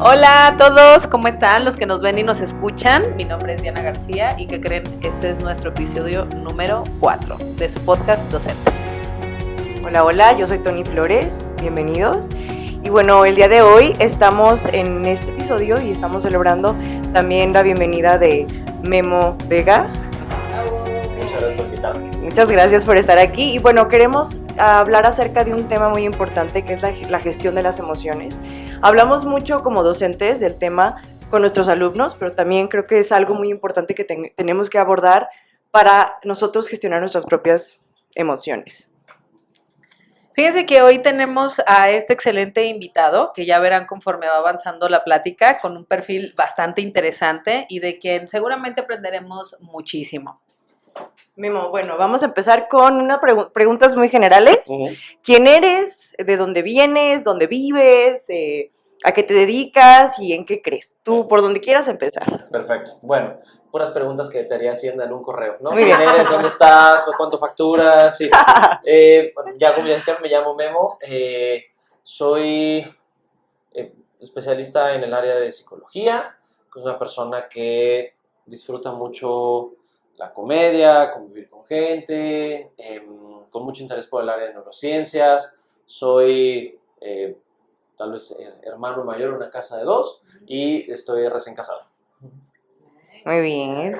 Hola a todos, ¿cómo están? Los que nos ven y nos escuchan. Mi nombre es Diana García y ¿qué creen? Este es nuestro episodio número 4 de su podcast Docente. Hola, hola, yo soy Tony Flores, bienvenidos. Y bueno, el día de hoy estamos en este episodio y estamos celebrando también la bienvenida de Memo Vega. Muchas gracias por invitarme. Muchas gracias por estar aquí. Y bueno, queremos hablar acerca de un tema muy importante que es la gestión de las emociones. Hablamos mucho como docentes del tema con nuestros alumnos, pero también creo que es algo muy importante que tenemos que abordar para nosotros gestionar nuestras propias emociones. Fíjense que hoy tenemos a este excelente invitado, que ya verán conforme va avanzando la plática, con un perfil bastante interesante y de quien seguramente aprenderemos muchísimo. Memo, bueno, vamos a empezar con unas preguntas muy generales. ¿Quién eres? ¿De dónde vienes? ¿Dónde vives? ¿A qué te dedicas? ¿Y en qué crees? Tú, por donde quieras empezar. Perfecto. Bueno, puras preguntas que te haría Hacienda en un correo, ¿no? Muy ¿Quién bien. eres? ¿Dónde estás? ¿Cuánto facturas? Sí. Bueno, ya como ya dijeron, me llamo Memo. Soy especialista en el área de psicología. Es una persona que disfruta mucho la comedia, convivir con gente, con mucho interés por el área de neurociencias. Soy tal vez hermano mayor en una casa de 2 y estoy recién casado. Muy bien.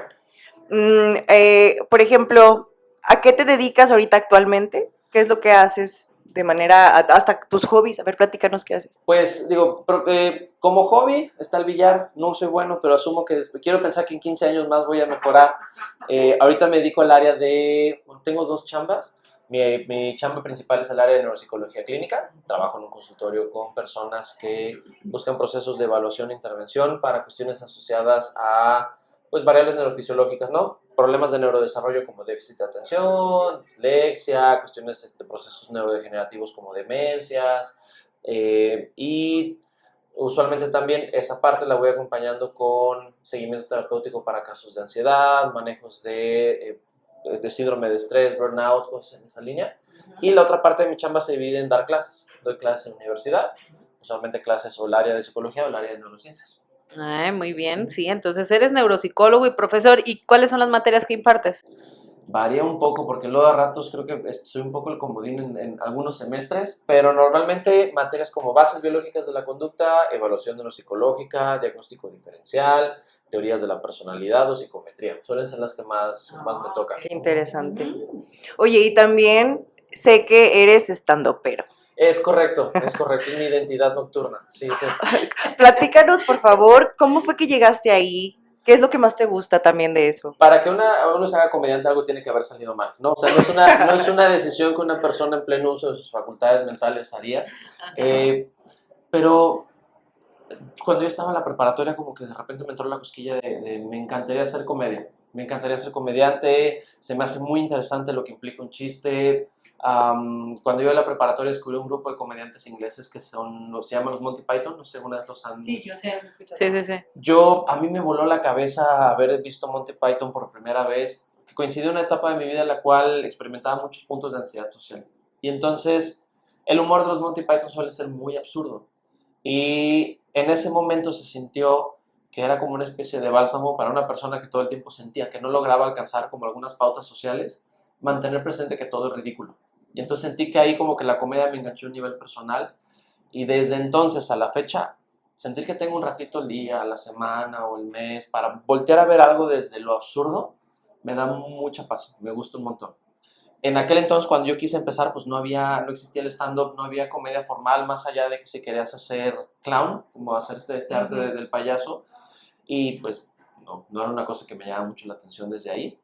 Por ejemplo, ¿a qué te dedicas ahorita actualmente? ¿Qué es lo que haces de manera, hasta tus hobbies? A ver, platícanos qué haces. Pues digo, como hobby está el billar, no soy bueno, pero asumo que quiero pensar que en 15 años más voy a mejorar. Ahorita me dedico al área tengo 2 chambas. Mi chamba principal es el área de neuropsicología clínica. Trabajo en un consultorio con personas que buscan procesos de evaluación e intervención para cuestiones asociadas a pues, variables neurofisiológicas, ¿no? Problemas de neurodesarrollo como déficit de atención, dislexia, cuestiones, procesos neurodegenerativos como demencias, y usualmente también esa parte la voy acompañando con seguimiento terapéutico para casos de ansiedad, manejos de síndrome de estrés, burnout, cosas en esa línea. Y la otra parte de mi chamba se divide en dar clases. Doy clases en universidad, usualmente clases o el área de psicología o el área de neurociencias. Ay, muy bien, sí, entonces eres neuropsicólogo y profesor. ¿Y cuáles son las materias que impartes? Varía un poco porque luego a ratos creo que soy un poco el comodín en algunos semestres, pero normalmente materias como bases biológicas de la conducta, evaluación neuropsicológica, diagnóstico diferencial, teorías de la personalidad o psicometría. Suelen ser las que más me tocan. Qué interesante. Oye, y también sé que eres estandopero. Es correcto, es mi identidad nocturna. Sí, sí. Platícanos, por favor, ¿cómo fue que llegaste ahí? ¿Qué es lo que más te gusta también de eso? Para que uno se haga comediante algo tiene que haber salido mal, ¿no? O sea, no es una decisión que una persona en pleno uso de sus facultades mentales haría. Pero cuando yo estaba en la preparatoria como que de repente me entró la cosquilla de me encantaría hacer comedia. Me encantaría ser comediante, se me hace muy interesante lo que implica un chiste. Cuando yo en la preparatoria descubrí un grupo de comediantes ingleses que se llaman los Monty Python, no sé, alguna vez los han... Sí, yo sé, los he escuchado. Sí. A mí me voló la cabeza haber visto Monty Python por primera vez, que coincidió en una etapa de mi vida en la cual experimentaba muchos puntos de ansiedad social. Y entonces, el humor de los Monty Python suele ser muy absurdo. Y en ese momento se sintió que era como una especie de bálsamo para una persona que todo el tiempo sentía que no lograba alcanzar como algunas pautas sociales, mantener presente que todo es ridículo. Y entonces sentí que ahí como que la comedia me enganchó a un nivel personal y desde entonces a la fecha, sentir que tengo un ratito al día, a la semana o el mes para voltear a ver algo desde lo absurdo, me da mucha paz, me gusta un montón. En aquel entonces, cuando yo quise empezar, pues no existía el stand-up, no había comedia formal, más allá de que si querías hacer clown, como hacer este arte del payaso, y pues no era una cosa que me llamaba mucho la atención desde ahí.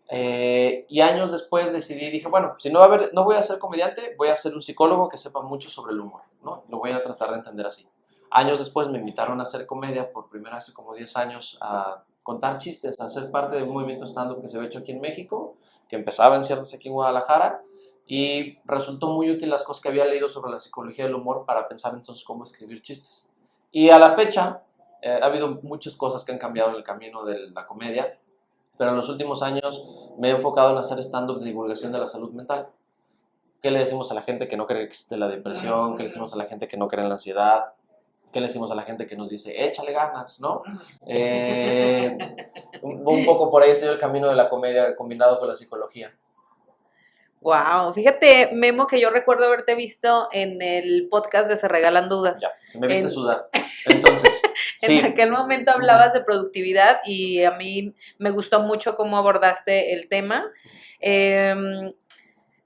Y años después dije, bueno, si no voy a ser comediante, voy a ser un psicólogo que sepa mucho sobre el humor, ¿no? Lo voy a tratar de entender así. Años después me invitaron a hacer comedia, por primera vez hace como 10 años, a contar chistes, a ser parte de un movimiento stand-up que se había hecho aquí en México, que empezaba en ciernes aquí en Guadalajara, y resultó muy útil las cosas que había leído sobre la psicología del humor para pensar entonces cómo escribir chistes. Y a la fecha, ha habido muchas cosas que han cambiado en el camino de la comedia, pero en los últimos años me he enfocado en hacer stand-up de divulgación de la salud mental. ¿Qué le decimos a la gente que no cree que existe la depresión? ¿Qué le decimos a la gente que no cree en la ansiedad? ¿Qué le decimos a la gente que nos dice, échale ganas, ¿no? Un poco por ahí ha sido el camino de la comedia combinado con la psicología. Wow, fíjate, Memo, que yo recuerdo haberte visto en el podcast de Se Regalan Dudas. Ya, se me viste sudar. Entonces, sí. En aquel momento hablabas de productividad y a mí me gustó mucho cómo abordaste el tema.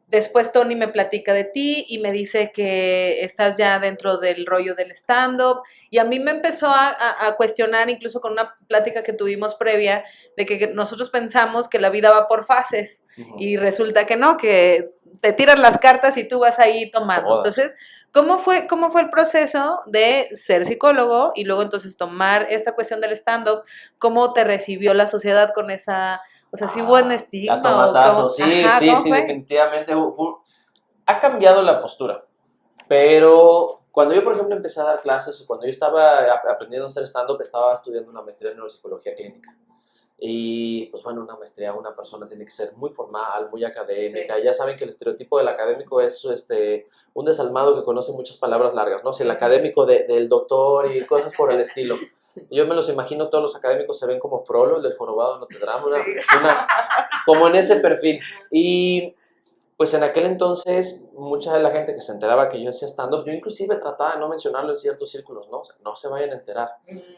Después Tony me platica de ti y me dice que estás ya dentro del rollo del stand-up y a mí me empezó a cuestionar, incluso con una plática que tuvimos previa, de que nosotros pensamos que la vida va por fases y resulta que no, que te tiran las cartas y tú vas ahí tomando. Todas. Entonces, ¿cómo fue el proceso de ser psicólogo y luego entonces tomar esta cuestión del stand-up? ¿Cómo te recibió la sociedad con esa... O sea, sí hubo un estigma. A tomatazo, ¿o sí, ajá, sí, ¿cómo sí, fue? definitivamente. Ha cambiado la postura, pero cuando yo, por ejemplo, empecé a dar clases o cuando yo estaba aprendiendo a hacer stand-up, estaba estudiando una maestría en neuropsicología clínica. Y, pues bueno, una maestría, una persona tiene que ser muy formal, muy académica. Sí. Ya saben que el estereotipo del académico es un desalmado que conoce muchas palabras largas, ¿no? Si el académico del doctor y cosas por el estilo. Yo me los imagino, todos los académicos se ven como Frollo, el del jorobado de Notre Dame, como en ese perfil. Y pues en aquel entonces, mucha de la gente que se enteraba que yo hacía stand-up, yo inclusive trataba de no mencionarlo en ciertos círculos, ¿no? O sea, no se vayan a enterar.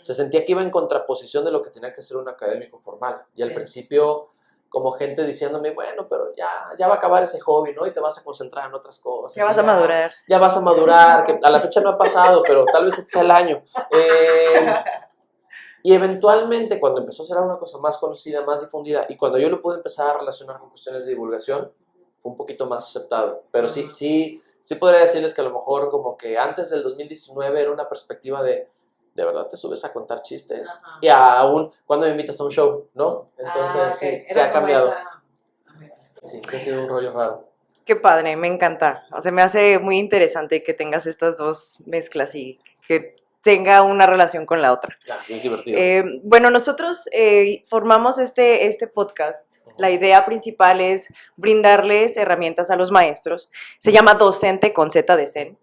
Se sentía que iba en contraposición de lo que tenía que ser un académico formal. Y al principio, como gente diciéndome, bueno, pero ya va a acabar ese hobby, ¿no? Y te vas a concentrar en otras cosas. Ya vas a madurar. Ya vas a madurar, que a la fecha no ha pasado, pero tal vez este sea el año. Y eventualmente, cuando empezó a ser una cosa más conocida, más difundida, y cuando yo lo pude empezar a relacionar con cuestiones de divulgación, fue un poquito más aceptado. Pero sí podría decirles que a lo mejor como que antes del 2019 era una perspectiva ¿de verdad te subes a contar chistes? Ajá. Y aún cuando me invitas a un show, ¿no? Entonces Okay. sí, se ha cambiado. Esa... Sí, ha sido un rollo raro. Qué padre, me encanta. O sea, me hace muy interesante que tengas estas dos mezclas y que tenga una relación con la otra. Es divertido. Bueno, nosotros formamos este podcast. La idea principal es brindarles herramientas a los maestros. Se llama Docente con Z de Zen.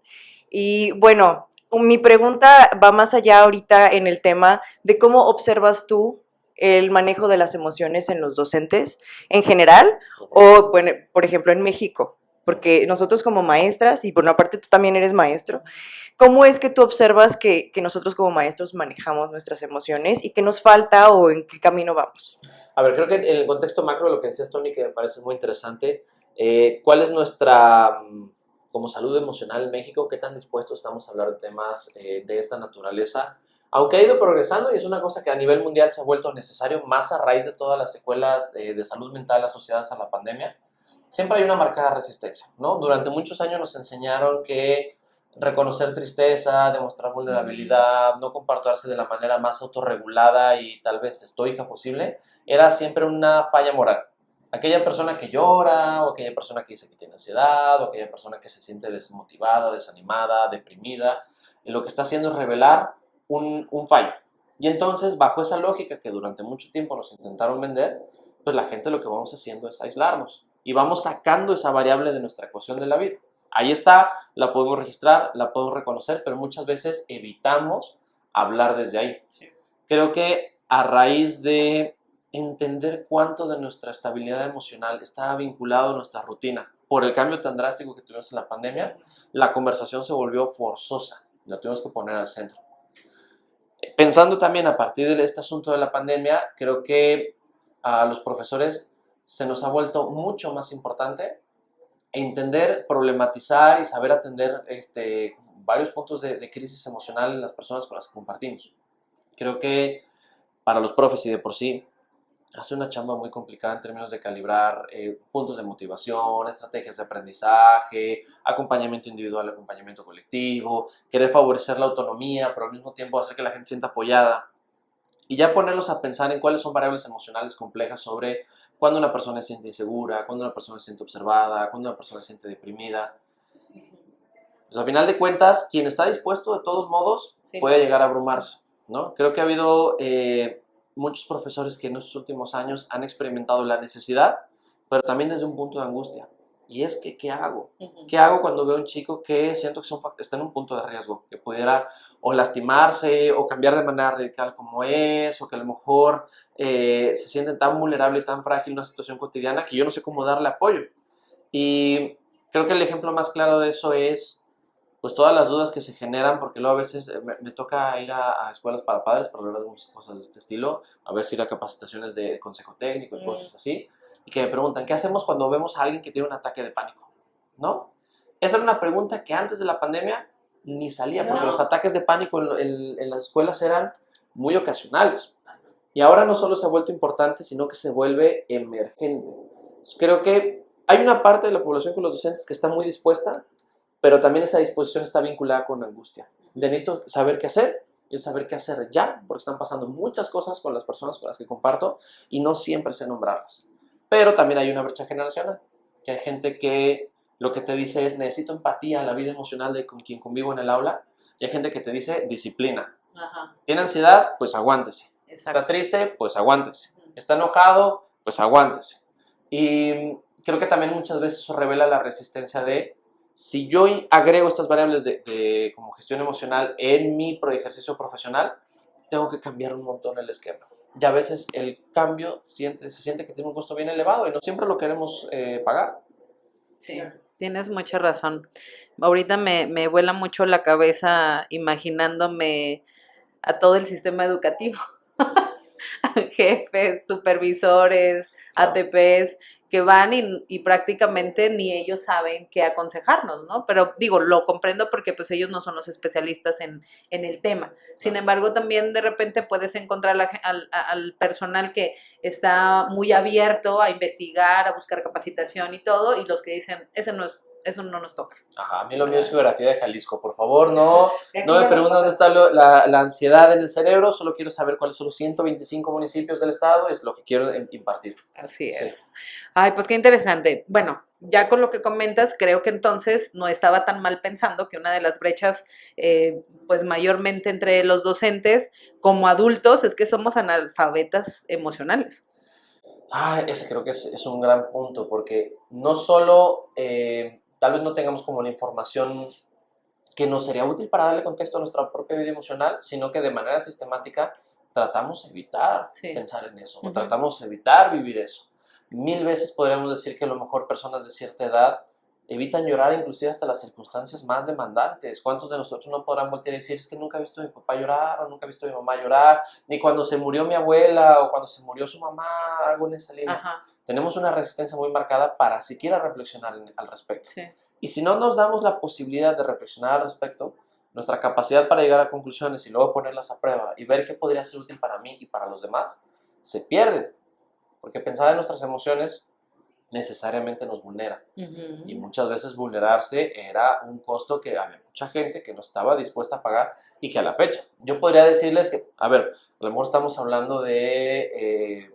Y bueno, mi pregunta va más allá ahorita en el tema de cómo observas tú el manejo de las emociones en los docentes en general o, bueno, por ejemplo, en México. Porque nosotros como maestras, y por una parte tú también eres maestro, ¿cómo es que tú observas que nosotros como maestros manejamos nuestras emociones y qué nos falta o en qué camino vamos? A ver, creo que en el contexto macro, lo que decías, Tony, que me parece muy interesante, ¿cuál es nuestra como salud emocional en México? ¿Qué tan dispuestos estamos a hablar de temas de esta naturaleza? Aunque ha ido progresando y es una cosa que a nivel mundial se ha vuelto necesario, más a raíz de todas las secuelas de salud mental asociadas a la pandemia, siempre hay una marcada resistencia, ¿no? Durante muchos años nos enseñaron que reconocer tristeza, demostrar vulnerabilidad, no comportarse de la manera más autorregulada y tal vez estoica posible, era siempre una falla moral. Aquella persona que llora, o aquella persona que dice que tiene ansiedad, o aquella persona que se siente desmotivada, desanimada, deprimida, lo que está haciendo es revelar un fallo. Y entonces, bajo esa lógica que durante mucho tiempo nos intentaron vender, pues la gente lo que vamos haciendo es aislarnos y vamos sacando esa variable de nuestra ecuación de la vida. Ahí está, la podemos registrar, la podemos reconocer, pero muchas veces evitamos hablar desde ahí. Sí. Creo que a raíz de entender cuánto de nuestra estabilidad emocional está vinculado a nuestra rutina, por el cambio tan drástico que tuvimos en la pandemia, la conversación se volvió forzosa, la tuvimos que poner al centro. Pensando también a partir de este asunto de la pandemia, creo que a los profesores se nos ha vuelto mucho más importante entender, problematizar y saber atender varios puntos de crisis emocional en las personas con las que compartimos. Creo que para los profes y de por sí hace una chamba muy complicada en términos de calibrar puntos de motivación, estrategias de aprendizaje, acompañamiento individual, acompañamiento colectivo, querer favorecer la autonomía, pero al mismo tiempo hacer que la gente sienta apoyada. Y ya ponerlos a pensar en cuáles son variables emocionales complejas sobre cuándo una persona se siente insegura, cuándo una persona se siente observada, cuándo una persona se siente deprimida. Pues al final de cuentas, quien está dispuesto de todos modos puede llegar a abrumarse, ¿no? Creo que ha habido muchos profesores que en estos últimos años han experimentado la necesidad, pero también desde un punto de angustia. Y es que, ¿qué hago? Ujú. ¿Qué hago cuando veo a un chico que siento que está en un punto de riesgo? Que pudiera o lastimarse o cambiar de manera radical como es, o que a lo mejor se siente tan vulnerable y tan frágil en una situación cotidiana que yo no sé cómo darle apoyo. Y creo que el ejemplo más claro de eso es pues todas las dudas que se generan, porque luego a veces me toca ir a escuelas para padres para hablar de muchas cosas de este estilo, a veces ir a capacitaciones de consejo técnico y cosas así, y que me preguntan, ¿qué hacemos cuando vemos a alguien que tiene un ataque de pánico? ¿No? Esa era una pregunta que antes de la pandemia ni salía, porque No. los ataques de pánico en las escuelas eran muy ocasionales. Y ahora no solo se ha vuelto importante, sino que se vuelve emergente. Creo que hay una parte de la población con los docentes que está muy dispuesta, pero también esa disposición está vinculada con angustia. De necesito saber qué hacer, y saber qué hacer ya, porque están pasando muchas cosas con las personas con las que comparto y no siempre sé nombrarlas. Pero también hay una brecha generacional, que hay gente que lo que te dice es necesito empatía a la vida emocional de con quien convivo en el aula, y hay gente que te dice disciplina. Ajá, ¿Tiene ansiedad? Pues aguántese. exacto. ¿Está triste? Pues aguántese. ¿Está enojado? Pues aguántese. Y creo que también muchas veces eso revela la resistencia de si yo agrego estas variables de como gestión emocional en mi ejercicio profesional, tengo que cambiar un montón el esquema. Y a veces el cambio se siente que tiene un costo bien elevado y no siempre lo queremos pagar. Sí, tienes mucha razón. Ahorita me vuela mucho la cabeza imaginándome a todo el sistema educativo, jefes, supervisores, Claro. ATPs, que van y prácticamente ni ellos saben qué aconsejarnos, ¿no? Pero digo, lo comprendo porque pues ellos no son los especialistas en el tema. Sin embargo, también de repente puedes encontrar al personal que está muy abierto a investigar, a buscar capacitación y todo, y los que dicen, eso no nos toca. Ajá, a mí lo mío es geografía de Jalisco. Por favor, no me nos pregunten dónde pasa. está la ansiedad en el cerebro. Solo quiero saber cuáles son los 125 municipios del estado. Es lo que quiero impartir. Así Sí. es. Ay, pues qué interesante. Bueno, ya con lo que comentas, creo que entonces no estaba tan mal pensando que una de las brechas, pues mayormente entre los docentes como adultos, es que somos analfabetas emocionales. Ese creo que es un gran punto, porque no solo tal vez no tengamos como la información que nos sería útil para darle contexto a nuestra propia vida emocional, sino que de manera sistemática tratamos de evitar Sí. pensar en eso, o Ujú. tratamos de evitar vivir eso. 1000 veces podríamos decir que a lo mejor personas de cierta edad evitan llorar inclusive hasta las circunstancias más demandantes. ¿Cuántos de nosotros no podrán voltear y decir es que nunca he visto a mi papá llorar o nunca he visto a mi mamá llorar, ni cuando se murió mi abuela o cuando se murió su mamá, algo en esa línea? Ajá, Tenemos una resistencia muy marcada para siquiera reflexionar al respecto. sí. Y si no nos damos la posibilidad de reflexionar al respecto, nuestra capacidad para llegar a conclusiones y luego ponerlas a prueba y ver qué podría ser útil para mí y para los demás, se pierde. Porque pensar en nuestras emociones necesariamente nos vulnera. Ujú. Y muchas veces vulnerarse era un costo que había mucha gente que no estaba dispuesta a pagar y que a la fecha. Yo podría decirles que, a ver, a lo mejor estamos hablando de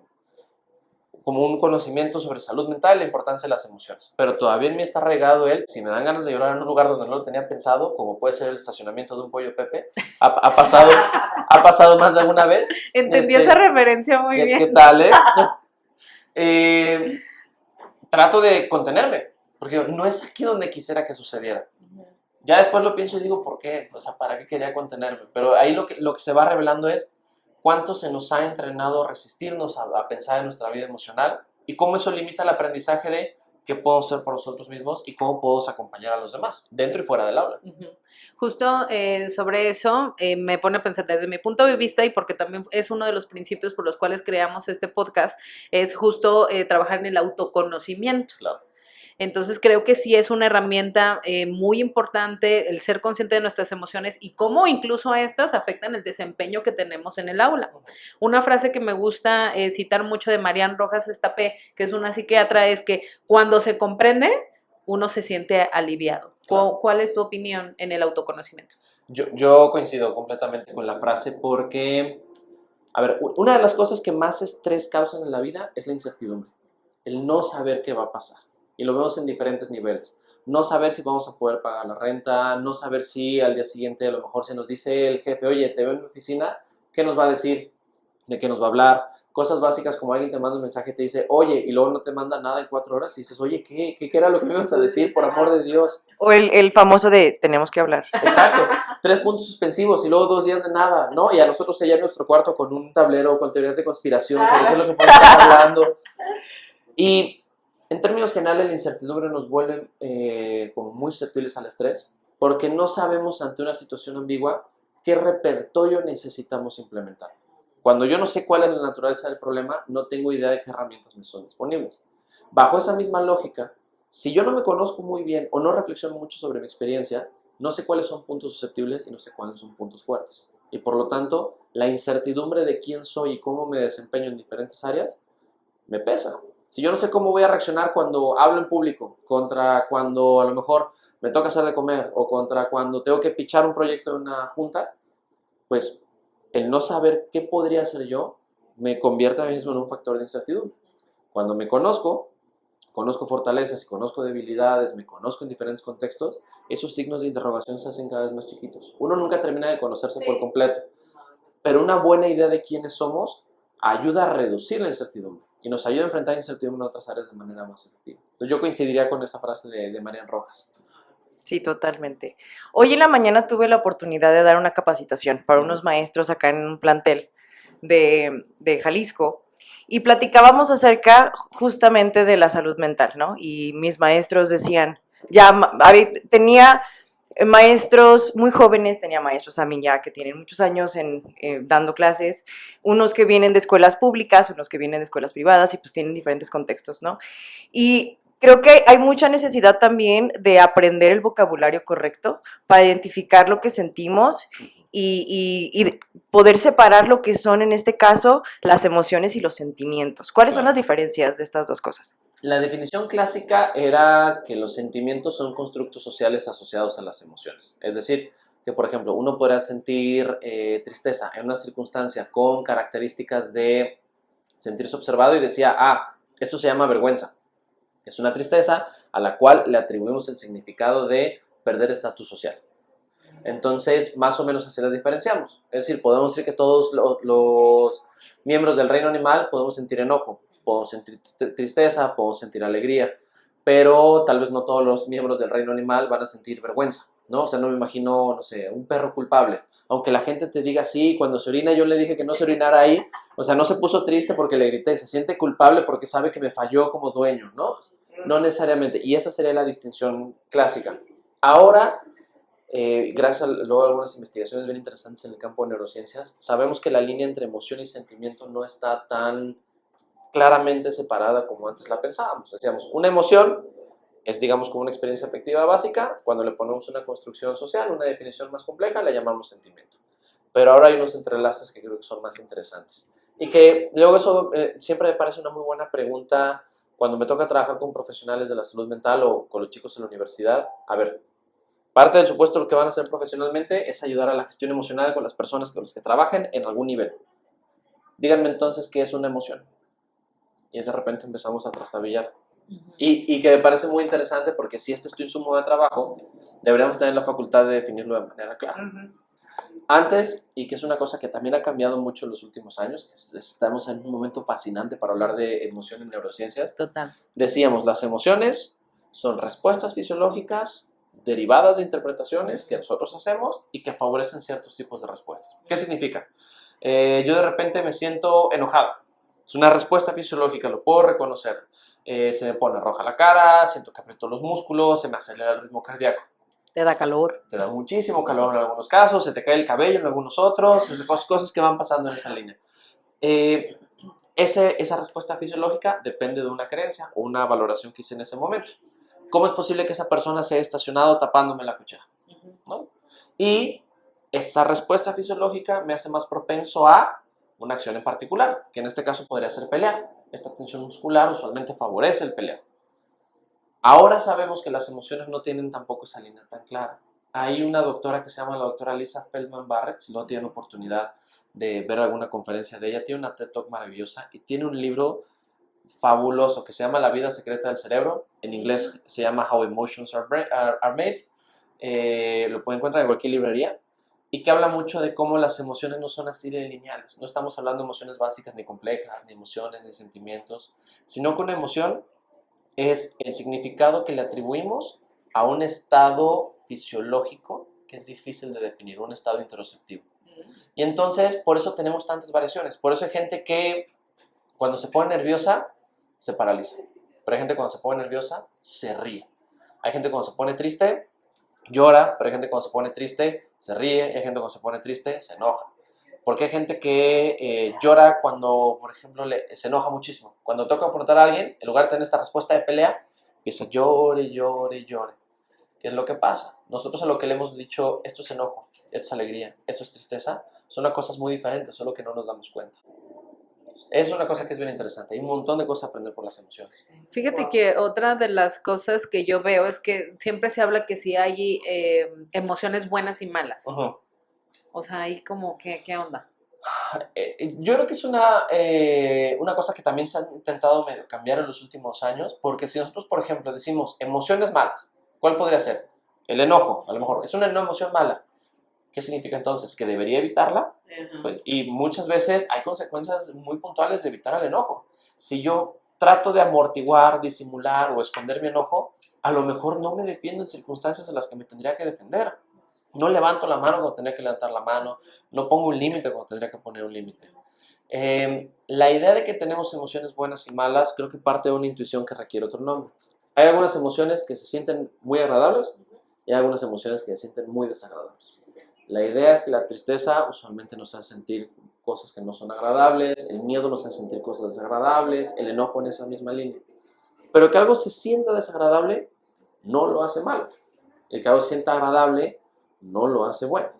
como un conocimiento sobre salud mental y la importancia de las emociones. Pero todavía en mí está arraigado si me dan ganas de llorar en un lugar donde no lo tenía pensado, como puede ser el estacionamiento de un Pollo Pepe, ha pasado más de alguna vez. Entendí esa referencia muy bien. ¿Qué tal, trato de contenerme, porque no es aquí donde quisiera que sucediera. Ya después lo pienso y digo, ¿por qué? O sea, ¿para qué quería contenerme? Pero ahí lo que se va revelando es cuánto se nos ha entrenado a resistirnos a pensar en nuestra vida emocional y cómo eso limita el aprendizaje de qué podemos ser por nosotros mismos y cómo podemos acompañar a los demás, dentro y fuera del aula. Ujú. Justo sobre eso me pone a pensar desde mi punto de vista y porque también es uno de los principios por los cuales creamos este podcast, es justo trabajar en el autoconocimiento. Claro. Entonces creo que sí es una herramienta muy importante el ser consciente de nuestras emociones y cómo incluso estas afectan el desempeño que tenemos en el aula. Una frase que me gusta citar mucho de Marian Rojas Estapé, que es una psiquiatra, es que cuando se comprende, uno se siente aliviado. Claro. ¿Cuál es tu opinión en el autoconocimiento? Yo coincido completamente con la frase porque, a ver, una de las cosas que más estrés causan en la vida es la incertidumbre, el no saber qué va a pasar. Y lo vemos en diferentes niveles. No saber si vamos a poder pagar la renta, no saber si al día siguiente a lo mejor se nos dice el jefe, oye, te veo en mi oficina, ¿qué nos va a decir? ¿De qué nos va a hablar? cosas básicas como alguien te manda un mensaje y te dice, oye, y luego no te manda nada en 4 horas y dices, oye, ¿qué era lo que me ibas a decir? Por amor de Dios. O el famoso de tenemos que hablar. Exacto, 3 puntos suspensivos y luego 2 días de nada, ¿no? Y a nosotros allá en nuestro cuarto con un tablero con teorías de conspiración sobre qué es lo que podemos estar hablando. Y en términos generales la incertidumbre nos vuelve como muy susceptibles al estrés porque no sabemos ante una situación ambigua qué repertorio necesitamos implementar. Cuando yo no sé cuál es la naturaleza del problema, no tengo idea de qué herramientas me son disponibles. Bajo esa misma lógica, si yo no me conozco muy bien o no reflexiono mucho sobre mi experiencia, no sé cuáles son puntos susceptibles y no sé cuáles son puntos fuertes. Y por lo tanto, la incertidumbre de quién soy y cómo me desempeño en diferentes áreas me pesa. Si yo no sé cómo voy a reaccionar cuando hablo en público, contra cuando a lo mejor me toca hacer de comer o contra cuando tengo que pichar un proyecto en una junta, pues el no saber qué podría hacer yo me convierte a mí mismo en un factor de incertidumbre. Cuando me conozco fortalezas y conozco debilidades, me conozco en diferentes contextos, esos signos de interrogación se hacen cada vez más chiquitos. Uno nunca termina de conocerse por completo, pero una buena idea de quiénes somos ayuda a reducir la incertidumbre y nos ayuda a enfrentar incertidumbre en otras áreas de manera más efectiva. Entonces yo coincidiría con esa frase de Marian Rojas. Sí, totalmente. Hoy en la mañana tuve la oportunidad de dar una capacitación para unos maestros acá en un plantel de Jalisco y platicábamos acerca justamente de la salud mental, ¿no? Y mis maestros decían, tenía maestros muy jóvenes, tenía maestros también ya que tienen muchos años dando clases, unos que vienen de escuelas públicas, unos que vienen de escuelas privadas y pues tienen diferentes contextos, ¿no? Y creo que hay mucha necesidad también de aprender el vocabulario correcto para identificar lo que sentimos y poder separar lo que son, en este caso, las emociones y los sentimientos. ¿Cuáles son las diferencias de estas dos cosas? La definición clásica era que los sentimientos son constructos sociales asociados a las emociones. Es decir, que por ejemplo uno podrá sentir tristeza en una circunstancia con características de sentirse observado y decía, esto se llama vergüenza. Es una tristeza a la cual le atribuimos el significado de perder estatus social. Entonces, más o menos así las diferenciamos. Es decir, podemos decir que todos los miembros del reino animal podemos sentir enojo, podemos sentir tristeza, podemos sentir alegría, pero tal vez no todos los miembros del reino animal van a sentir vergüenza, ¿no? O sea, no me imagino, no sé, un perro culpable. Aunque la gente te diga, sí, cuando se orina yo le dije que no se orinara ahí, o sea, no se puso triste porque le grité, se siente culpable porque sabe que me falló como dueño, ¿no? No necesariamente, y esa sería la distinción clásica. Ahora, gracias a luego algunas investigaciones bien interesantes en el campo de neurociencias, sabemos que la línea entre emoción y sentimiento no está tan claramente separada como antes la pensábamos. Decíamos, una emoción es, digamos, como una experiencia afectiva básica. Cuando le ponemos una construcción social, una definición más compleja, la llamamos sentimiento. Pero ahora hay unos entrelaces que creo que son más interesantes. Y que luego eso siempre me parece una muy buena pregunta cuando me toca trabajar con profesionales de la salud mental o con los chicos en la universidad. A ver, parte del supuesto de lo que van a hacer profesionalmente es ayudar a la gestión emocional con las personas con las que trabajen en algún nivel. Díganme entonces qué es una emoción. Y de repente empezamos a trastabillar. Y que me parece muy interesante porque si este es tu insumo de trabajo, deberíamos tener la facultad de definirlo de manera clara. Antes, y que es una cosa que también ha cambiado mucho en los últimos años, que estamos en un momento fascinante para hablar de emoción en neurociencias. Total. Decíamos, las emociones son respuestas fisiológicas derivadas de interpretaciones que nosotros hacemos y que favorecen ciertos tipos de respuestas. ¿Qué significa? Yo de repente me siento enojado. Es una respuesta fisiológica, lo puedo reconocer. Se me pone roja la cara, siento que aprieto los músculos, se me acelera el ritmo cardíaco. Te da calor. Te da muchísimo calor en algunos casos, se te cae el cabello en algunos otros, cosas que van pasando en esa línea. Esa respuesta fisiológica depende de una creencia o una valoración que hice en ese momento. ¿Cómo es posible que esa persona se haya estacionado tapándome la cuchara? ¿No? Y esa respuesta fisiológica me hace más propenso a una acción en particular, que en este caso podría ser pelear. Esta tensión muscular usualmente favorece el pelear. Ahora sabemos que las emociones no tienen tampoco esa línea tan clara. Hay una doctora que se llama la doctora Lisa Feldman Barrett, si no tienen oportunidad de ver alguna conferencia de ella, tiene una TED Talk maravillosa y tiene un libro fabuloso que se llama La vida secreta del cerebro. En inglés se llama How Emotions Are Made. Lo pueden encontrar en cualquier librería. y que habla mucho de cómo las emociones no son así de lineales. No estamos hablando de emociones básicas ni complejas, ni emociones, ni sentimientos, sino que una emoción es el significado que le atribuimos a un estado fisiológico que es difícil de definir, un estado interoceptivo. Y entonces, por eso tenemos tantas variaciones. Por eso hay gente que cuando se pone nerviosa, se paraliza. Pero hay gente que cuando se pone nerviosa, se ríe. Hay gente que cuando se pone triste, llora. Pero hay gente que cuando se pone triste, se ríe. Y hay gente que cuando se pone triste, se enoja. Porque hay gente que llora cuando, por ejemplo, se enoja muchísimo. Cuando toca afrontar a alguien, en lugar de tener esta respuesta de pelea, empieza a llore, llore, llore. ¿Qué es lo que pasa? Nosotros a lo que le hemos dicho, esto es enojo, esto es alegría, esto es tristeza, son cosas muy diferentes, solo que no nos damos cuenta. Es una cosa que es bien interesante. Hay un montón de cosas a aprender por las emociones. Fíjate que otra de las cosas que yo veo es que siempre se habla que sí hay emociones buenas y malas. Uh-huh. O sea, ahí como, ¿qué onda? Yo creo que es una cosa que también se ha intentado medio cambiar en los últimos años, porque si nosotros, por ejemplo, decimos emociones malas, ¿cuál podría ser? El enojo, a lo mejor. Es una emoción mala. ¿Qué significa entonces? ¿Que debería evitarla? Pues, y muchas veces hay consecuencias muy puntuales de evitar el enojo. Si yo trato de amortiguar, disimular o esconder mi enojo, a lo mejor no me defiendo en circunstancias en las que me tendría que defender. No levanto la mano cuando tendría que levantar la mano, no pongo un límite cuando tendría que poner un límite. La idea de que tenemos emociones buenas y malas creo que parte de una intuición que requiere otro nombre. Hay algunas emociones que se sienten muy agradables y hay algunas emociones que se sienten muy desagradables. La idea es que la tristeza usualmente nos hace sentir cosas que no son agradables, el miedo nos hace sentir cosas desagradables, el enojo en esa misma línea. Pero que algo se sienta desagradable no lo hace malo. El que algo se sienta agradable no lo hace bueno,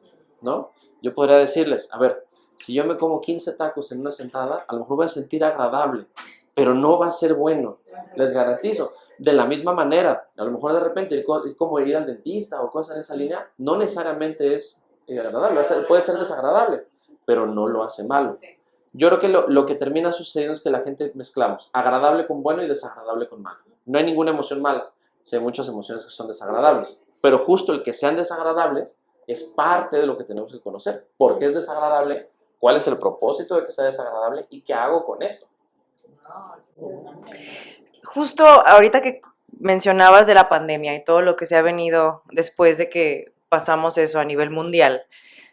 ¿no? Yo podría decirles, a ver, si yo me como 15 tacos en una sentada, a lo mejor voy a sentir agradable, pero no va a ser bueno, les garantizo. De la misma manera, a lo mejor de repente como ir al dentista o cosas en esa línea, no necesariamente es agradable, puede ser desagradable, pero no lo hace malo. Yo creo que lo que termina sucediendo es que la gente mezclamos agradable con bueno y desagradable con malo. No hay ninguna emoción mala, sí hay muchas emociones que son desagradables, pero justo el que sean desagradables es parte de lo que tenemos que conocer. ¿Por qué es desagradable? ¿Cuál es el propósito de que sea desagradable? ¿Y qué hago con esto? Justo ahorita que mencionabas de la pandemia y todo lo que se ha venido después de que pasamos eso a nivel mundial,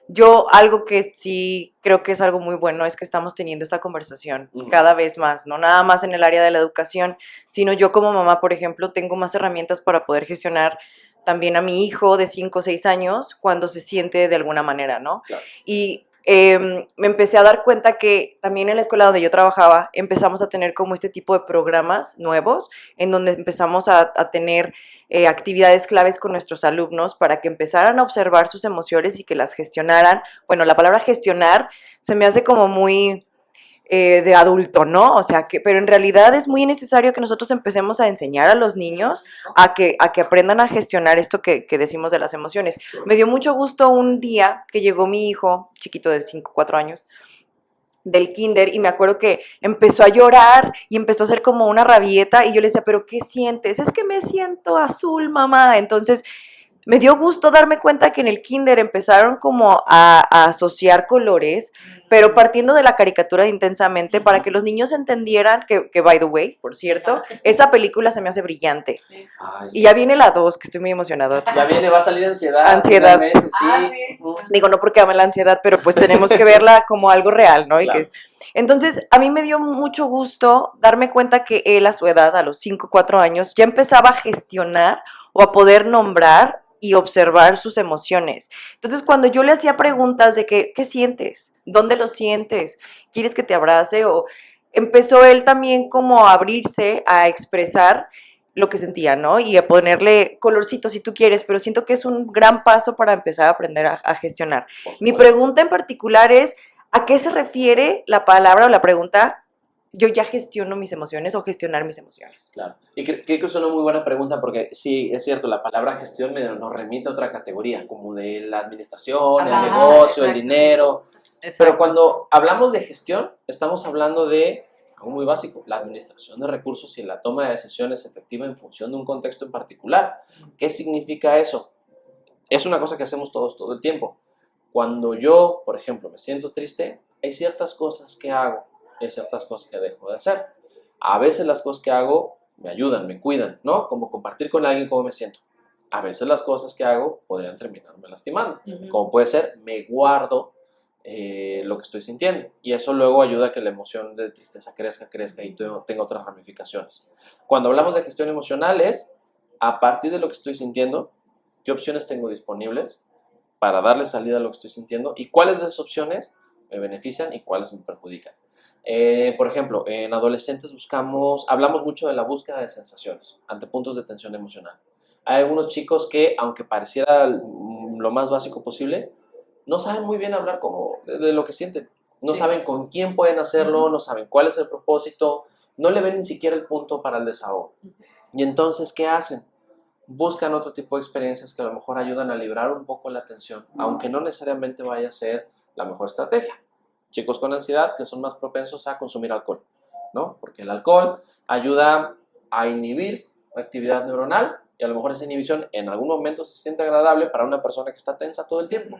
yo algo que sí creo que es algo muy bueno es que estamos teniendo esta conversación cada vez más, no nada más en el área de la educación, sino yo como mamá, por ejemplo, tengo más herramientas para poder gestionar también a mi hijo de 5 o 6 años cuando se siente de alguna manera, ¿no? Claro. Y me empecé a dar cuenta que también en la escuela donde yo trabajaba empezamos a tener como este tipo de programas nuevos en donde empezamos a tener actividades claves con nuestros alumnos para que empezaran a observar sus emociones y que las gestionaran. Bueno, la palabra gestionar se me hace como muy de adulto, ¿no? O sea, pero en realidad es muy necesario que nosotros empecemos a enseñar a los niños a que aprendan a gestionar esto que decimos de las emociones. Me dio mucho gusto un día que llegó mi hijo, chiquito de 5, 4 años, del kinder, y me acuerdo que empezó a llorar y empezó a hacer como una rabieta, y yo le decía, ¿pero qué sientes? Es que me siento azul, mamá. Entonces, me dio gusto darme cuenta que en el kinder empezaron como a asociar colores, pero partiendo de la caricatura de Intensamente, para que los niños entendieran que, by the way, por cierto, esa película se me hace brillante. Ay, Y ya viene la 2, que estoy muy emocionada. Ya viene, va a salir ansiedad. Ansiedad. Sí. Digo, no porque ame la ansiedad, pero pues tenemos que verla como algo real, ¿no? Claro. Entonces, a mí me dio mucho gusto darme cuenta que él a su edad, a los 5, 4 años, ya empezaba a gestionar o a poder nombrar y observar sus emociones. Entonces, cuando yo le hacía preguntas de ¿qué sientes? ¿Dónde lo sientes? ¿Quieres que te abrace? O empezó él también como a abrirse, a expresar lo que sentía, ¿no? Y a ponerle colorcitos si tú quieres, pero siento que es un gran paso para empezar a aprender a gestionar. Mi pregunta en particular es, ¿a qué se refiere la palabra o la pregunta yo ya gestiono mis emociones o gestionar mis emociones? Claro, y creo que es una muy buena pregunta porque sí, es cierto, la palabra gestión nos remite a otra categoría, como de la administración, el negocio, el dinero. Exacto. Pero cuando hablamos de gestión, estamos hablando de algo muy básico, la administración de recursos y la toma de decisiones efectiva en función de un contexto en particular. ¿Qué significa eso? Es una cosa que hacemos todos todo el tiempo. Cuando yo, por ejemplo, me siento triste, hay ciertas cosas que hago, hay ciertas cosas que dejo de hacer. A veces las cosas que hago me ayudan, me cuidan, ¿no? Como compartir con alguien cómo me siento. A veces las cosas que hago podrían terminarme lastimando. Como puede ser, me guardo lo que estoy sintiendo. Y eso luego ayuda a que la emoción de tristeza crezca y tenga otras ramificaciones. Cuando hablamos de gestión emocional es, a partir de lo que estoy sintiendo, qué opciones tengo disponibles para darle salida a lo que estoy sintiendo y cuáles de esas opciones me benefician y cuáles me perjudican. Por ejemplo, en adolescentes hablamos mucho de la búsqueda de sensaciones ante puntos de tensión emocional. Hay algunos chicos que, aunque pareciera lo más básico posible, no saben muy bien hablar de lo que sienten. No saben con quién pueden hacerlo, no saben cuál es el propósito, no le ven ni siquiera el punto para el desahogo. Y entonces, ¿qué hacen? Buscan otro tipo de experiencias que a lo mejor ayudan a liberar un poco la tensión, aunque no necesariamente vaya a ser la mejor estrategia. Chicos con ansiedad que son más propensos a consumir alcohol, ¿no? Porque el alcohol ayuda a inhibir actividad neuronal y a lo mejor esa inhibición en algún momento se siente agradable para una persona que está tensa todo el tiempo,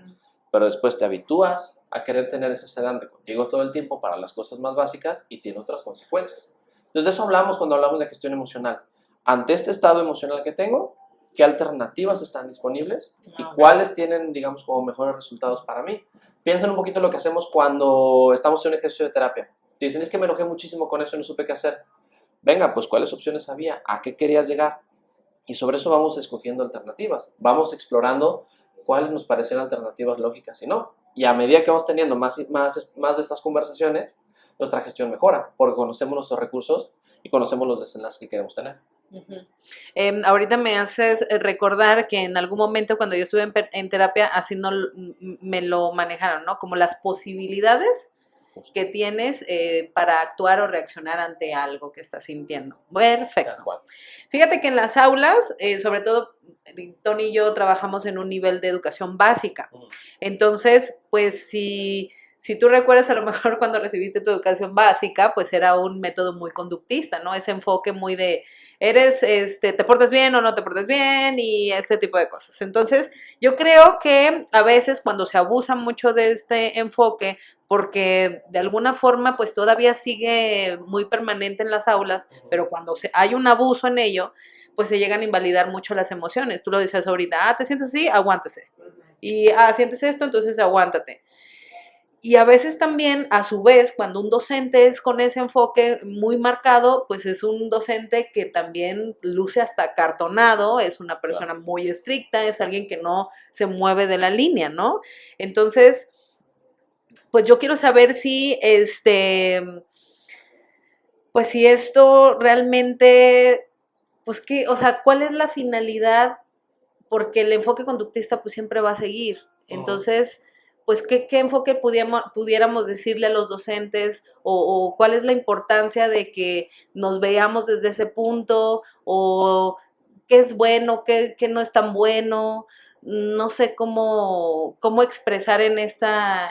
pero después te habitúas a querer tener ese sedante contigo todo el tiempo para las cosas más básicas y tiene otras consecuencias. Entonces de eso hablamos cuando hablamos de gestión emocional. Ante este estado emocional que tengo, ¿qué alternativas están disponibles y cuáles tienen, digamos, como mejores resultados para mí? Piensen un poquito lo que hacemos cuando estamos en un ejercicio de terapia. Te dicen, es que me enojé muchísimo con eso y no supe qué hacer. Venga, pues, ¿cuáles opciones había? ¿A qué querías llegar? Y sobre eso vamos escogiendo alternativas. Vamos explorando cuáles nos parecen alternativas lógicas y no. Y a medida que vamos teniendo más de estas conversaciones, nuestra gestión mejora, porque conocemos nuestros recursos y conocemos los desenlaces que queremos tener. Ahorita me haces recordar que en algún momento cuando yo estuve en terapia así no me lo manejaron, ¿no? Como las posibilidades que tienes para actuar o reaccionar ante algo que estás sintiendo. Perfecto. Fíjate que en las aulas, sobre todo Tony y yo trabajamos en un nivel de educación básica. Entonces, pues si tú recuerdas a lo mejor cuando recibiste tu educación básica, pues era un método muy conductista, ¿no? Ese enfoque muy de, te portas bien o no te portas bien y este tipo de cosas. Entonces, yo creo que a veces cuando se abusa mucho de este enfoque, porque de alguna forma pues todavía sigue muy permanente en las aulas, pero cuando hay un abuso en ello, pues se llegan a invalidar mucho las emociones. Tú lo decías ahorita, ¿te sientes así? Aguántese. Y, sientes esto, entonces aguántate. Y a veces también, a su vez, cuando un docente es con ese enfoque muy marcado, pues es un docente que también luce hasta cartonado, es una persona muy estricta, es alguien que no se mueve de la línea, ¿no? Entonces, pues yo quiero saber si, pues si esto realmente, pues qué, o sea, ¿cuál es la finalidad? Porque el enfoque conductista pues siempre va a seguir. Entonces, pues, ¿qué enfoque pudiéramos decirle a los docentes o cuál es la importancia de que nos veamos desde ese punto o qué es bueno, qué no es tan bueno? No sé cómo expresar en esta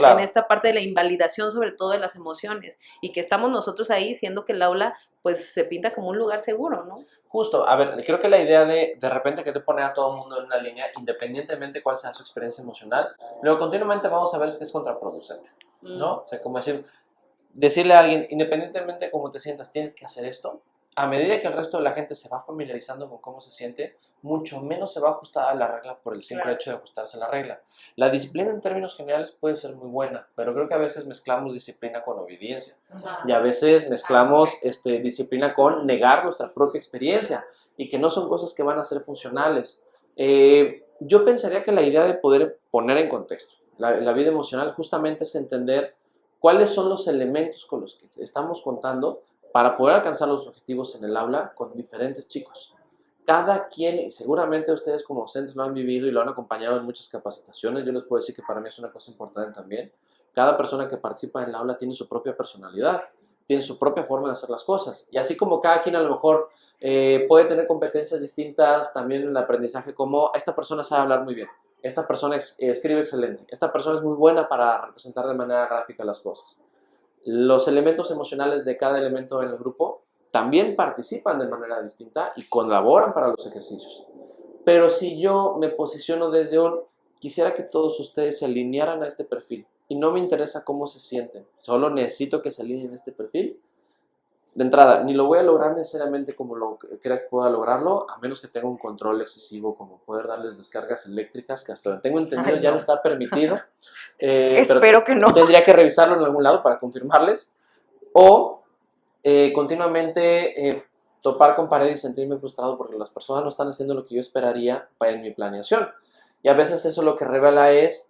parte de la invalidación, sobre todo de las emociones, y que estamos nosotros ahí, siendo que el aula pues se pinta como un lugar seguro, ¿no? Justo, a ver, creo que la idea de repente querer poner a todo el mundo en una línea, independientemente cuál sea su experiencia emocional, luego continuamente vamos a ver si es contraproducente, ¿no? O sea, como decirle a alguien, independientemente de cómo te sientas, tienes que hacer esto. A medida que el resto de la gente se va familiarizando con cómo se siente, mucho menos se va a ajustar a la regla por el simple hecho de ajustarse a la regla. La disciplina en términos generales puede ser muy buena, pero creo que a veces mezclamos disciplina con obediencia. Y a veces mezclamos disciplina con negar nuestra propia experiencia y que no son cosas que van a ser funcionales. Yo pensaría que la idea de poder poner en contexto la vida emocional justamente es entender cuáles son los elementos con los que estamos contando para poder alcanzar los objetivos en el aula con diferentes chicos. Cada quien, y seguramente ustedes como docentes lo han vivido y lo han acompañado en muchas capacitaciones, yo les puedo decir que para mí es una cosa importante también, cada persona que participa en el aula tiene su propia personalidad, tiene su propia forma de hacer las cosas, y así como cada quien a lo mejor puede tener competencias distintas también en el aprendizaje, como esta persona sabe hablar muy bien, esta persona escribe excelente, esta persona es muy buena para representar de manera gráfica las cosas. Los elementos emocionales de cada elemento en el grupo también participan de manera distinta y colaboran para los ejercicios. Pero si yo me posiciono desde quisiera que todos ustedes se alinearan a este perfil. Y no me interesa cómo se sienten, solo necesito que se alineen a este perfil. De entrada, ni lo voy a lograr necesariamente como lo crea que pueda lograrlo, a menos que tenga un control excesivo, como poder darles descargas eléctricas, que hasta donde tengo entendido ya no está permitido. Espero que no. Tendría que revisarlo en algún lado para confirmarles. O continuamente topar con pared y sentirme frustrado porque las personas no están haciendo lo que yo esperaría en mi planeación. Y a veces eso lo que revela es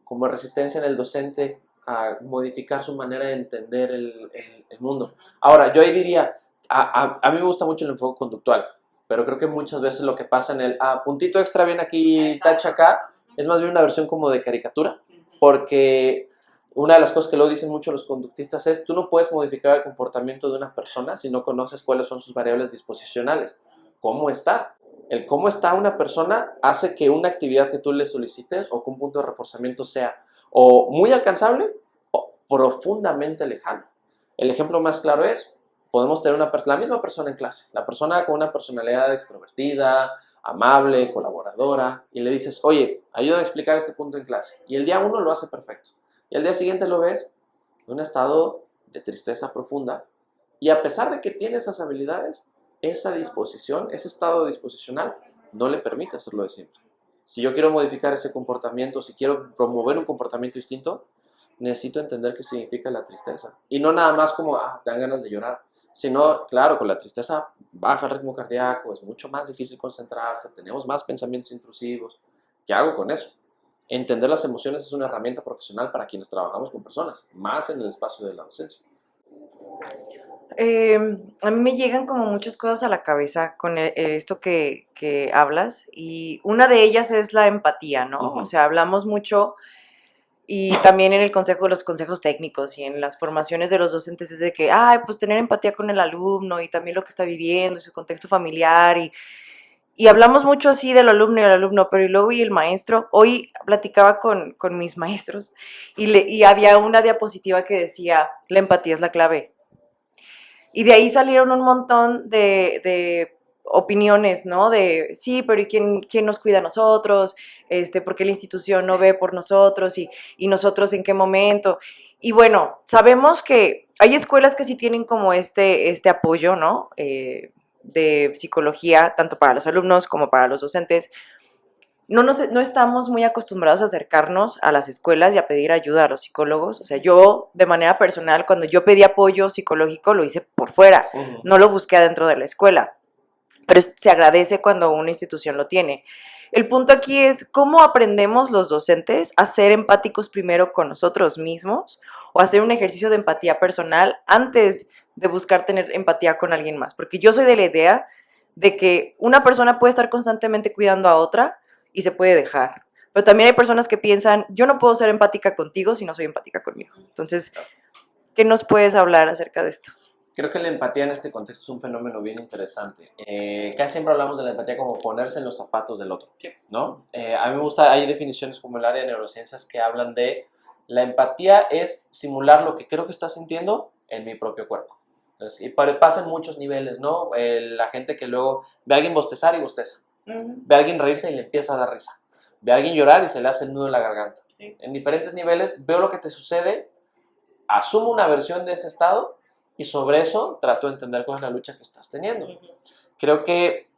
como resistencia en el docente a modificar su manera de entender el mundo. Ahora, yo ahí diría, a mí me gusta mucho el enfoque conductual, pero creo que muchas veces lo que pasa en el puntito extra bien aquí, tacha acá, es más bien una versión como de caricatura, porque una de las cosas que luego dicen mucho los conductistas es, tú no puedes modificar el comportamiento de una persona si no conoces cuáles son sus variables disposicionales. ¿Cómo está? El cómo está una persona hace que una actividad que tú le solicites o que un punto de reforzamiento sea o muy alcanzable o profundamente lejano. El ejemplo más claro es, podemos tener la misma persona en clase, la persona con una personalidad extrovertida, amable, colaboradora, y le dices, oye, ayuda a explicar este punto en clase. Y el día 1 lo hace perfecto. Y al día siguiente lo ves en un estado de tristeza profunda. Y a pesar de que tiene esas habilidades, esa disposición, ese estado disposicional, no le permite hacerlo de siempre. Si yo quiero modificar ese comportamiento, si quiero promover un comportamiento distinto, necesito entender qué significa la tristeza. Y no nada más como, te dan ganas de llorar, sino, claro, con la tristeza baja el ritmo cardíaco, es mucho más difícil concentrarse, tenemos más pensamientos intrusivos. ¿Qué hago con eso? Entender las emociones es una herramienta profesional para quienes trabajamos con personas, más en el espacio de la docencia. A mí me llegan como muchas cosas a la cabeza con esto que hablas, y una de ellas es la empatía, ¿no? Uh-huh. O sea, hablamos mucho, y también en el consejo, los consejos técnicos y en las formaciones de los docentes es de que, pues tener empatía con el alumno y también lo que está viviendo, su contexto familiar, y hablamos mucho así del alumno y el alumno, pero y luego y el maestro. Hoy platicaba con mis maestros y había una diapositiva que decía, la empatía es la clave. Y de ahí salieron un montón de opiniones, ¿no? De, sí, pero ¿y quién nos cuida a nosotros? ¿Por qué la institución no ve por nosotros? ¿Y nosotros en qué momento? Y bueno, sabemos que hay escuelas que sí tienen como este apoyo, ¿no? De psicología, tanto para los alumnos como para los docentes. No estamos muy acostumbrados a acercarnos a las escuelas y a pedir ayuda a los psicólogos. O sea, yo de manera personal, cuando yo pedí apoyo psicológico, lo hice por fuera, no lo busqué adentro de la escuela. Pero se agradece cuando una institución lo tiene. El punto aquí es cómo aprendemos los docentes a ser empáticos primero con nosotros mismos o hacer un ejercicio de empatía personal antes de buscar tener empatía con alguien más. Porque yo soy de la idea de que una persona puede estar constantemente cuidando a otra y se puede dejar. Pero también hay personas que piensan, yo no puedo ser empática contigo si no soy empática conmigo. Entonces, ¿qué nos puedes hablar acerca de esto? Creo que la empatía en este contexto es un fenómeno bien interesante. Casi siempre hablamos de la empatía como ponerse en los zapatos del otro, ¿no? A mí me gusta, hay definiciones como el área de neurociencias que hablan de la empatía es simular lo que creo que estás sintiendo en mi propio cuerpo. Entonces, y pasa en muchos niveles, ¿no? La gente que luego ve a alguien bostezar y bosteza. Ve a alguien reírse y le empieza a dar risa. Ve a alguien llorar y se le hace el nudo en la garganta. En diferentes niveles veo lo que te sucede, asumo una versión de ese estado y sobre eso trato de entender cuál es la lucha que estás teniendo. Creo que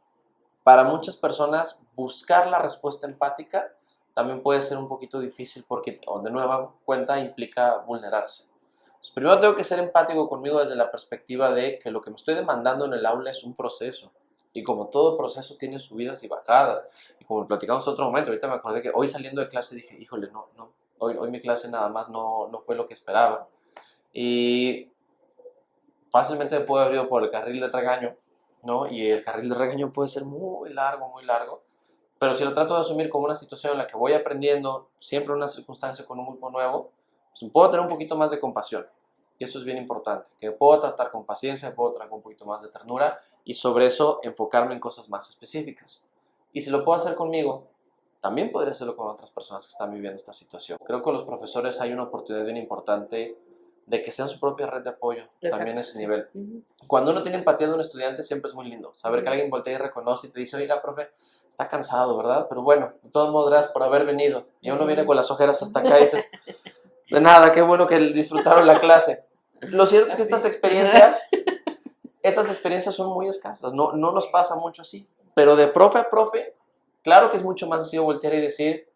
para muchas personas buscar la respuesta empática también puede ser un poquito difícil porque, de nueva cuenta, implica vulnerarse. Entonces, primero tengo que ser empático conmigo desde la perspectiva de que lo que me estoy demandando en el aula es un proceso. Y como todo proceso tiene subidas y bajadas. Y como platicamos en otro momento, ahorita me acordé que hoy saliendo de clase dije, híjole, no, hoy mi clase nada más no fue lo que esperaba. Y fácilmente me puedo haber ido por el carril de regaño, ¿no? Y el carril de regaño puede ser muy largo, pero si lo trato de asumir como una situación en la que voy aprendiendo, siempre una circunstancia con un grupo nuevo, pues puedo tener un poquito más de compasión. Y eso es bien importante, que puedo tratar con paciencia, puedo tratar con un poquito más de ternura y sobre eso enfocarme en cosas más específicas. Y si lo puedo hacer conmigo, también podría hacerlo con otras personas que están viviendo esta situación. Creo que con los profesores hay una oportunidad bien importante de que sean su propia red de apoyo, también a ese sí. nivel. Cuando uno tiene empatía de un estudiante siempre es muy lindo, saber que alguien voltea y reconoce y te dice, oiga, profe, está cansado, ¿verdad? Pero bueno, de todos modos, gracias por haber venido. Y uno viene con las ojeras hasta acá y dices, de nada, qué bueno que disfrutaron la clase. Lo cierto es que estas experiencias son muy escasas, no nos pasa mucho así. Pero de profe a profe, claro que es mucho más sencillo voltear y decir,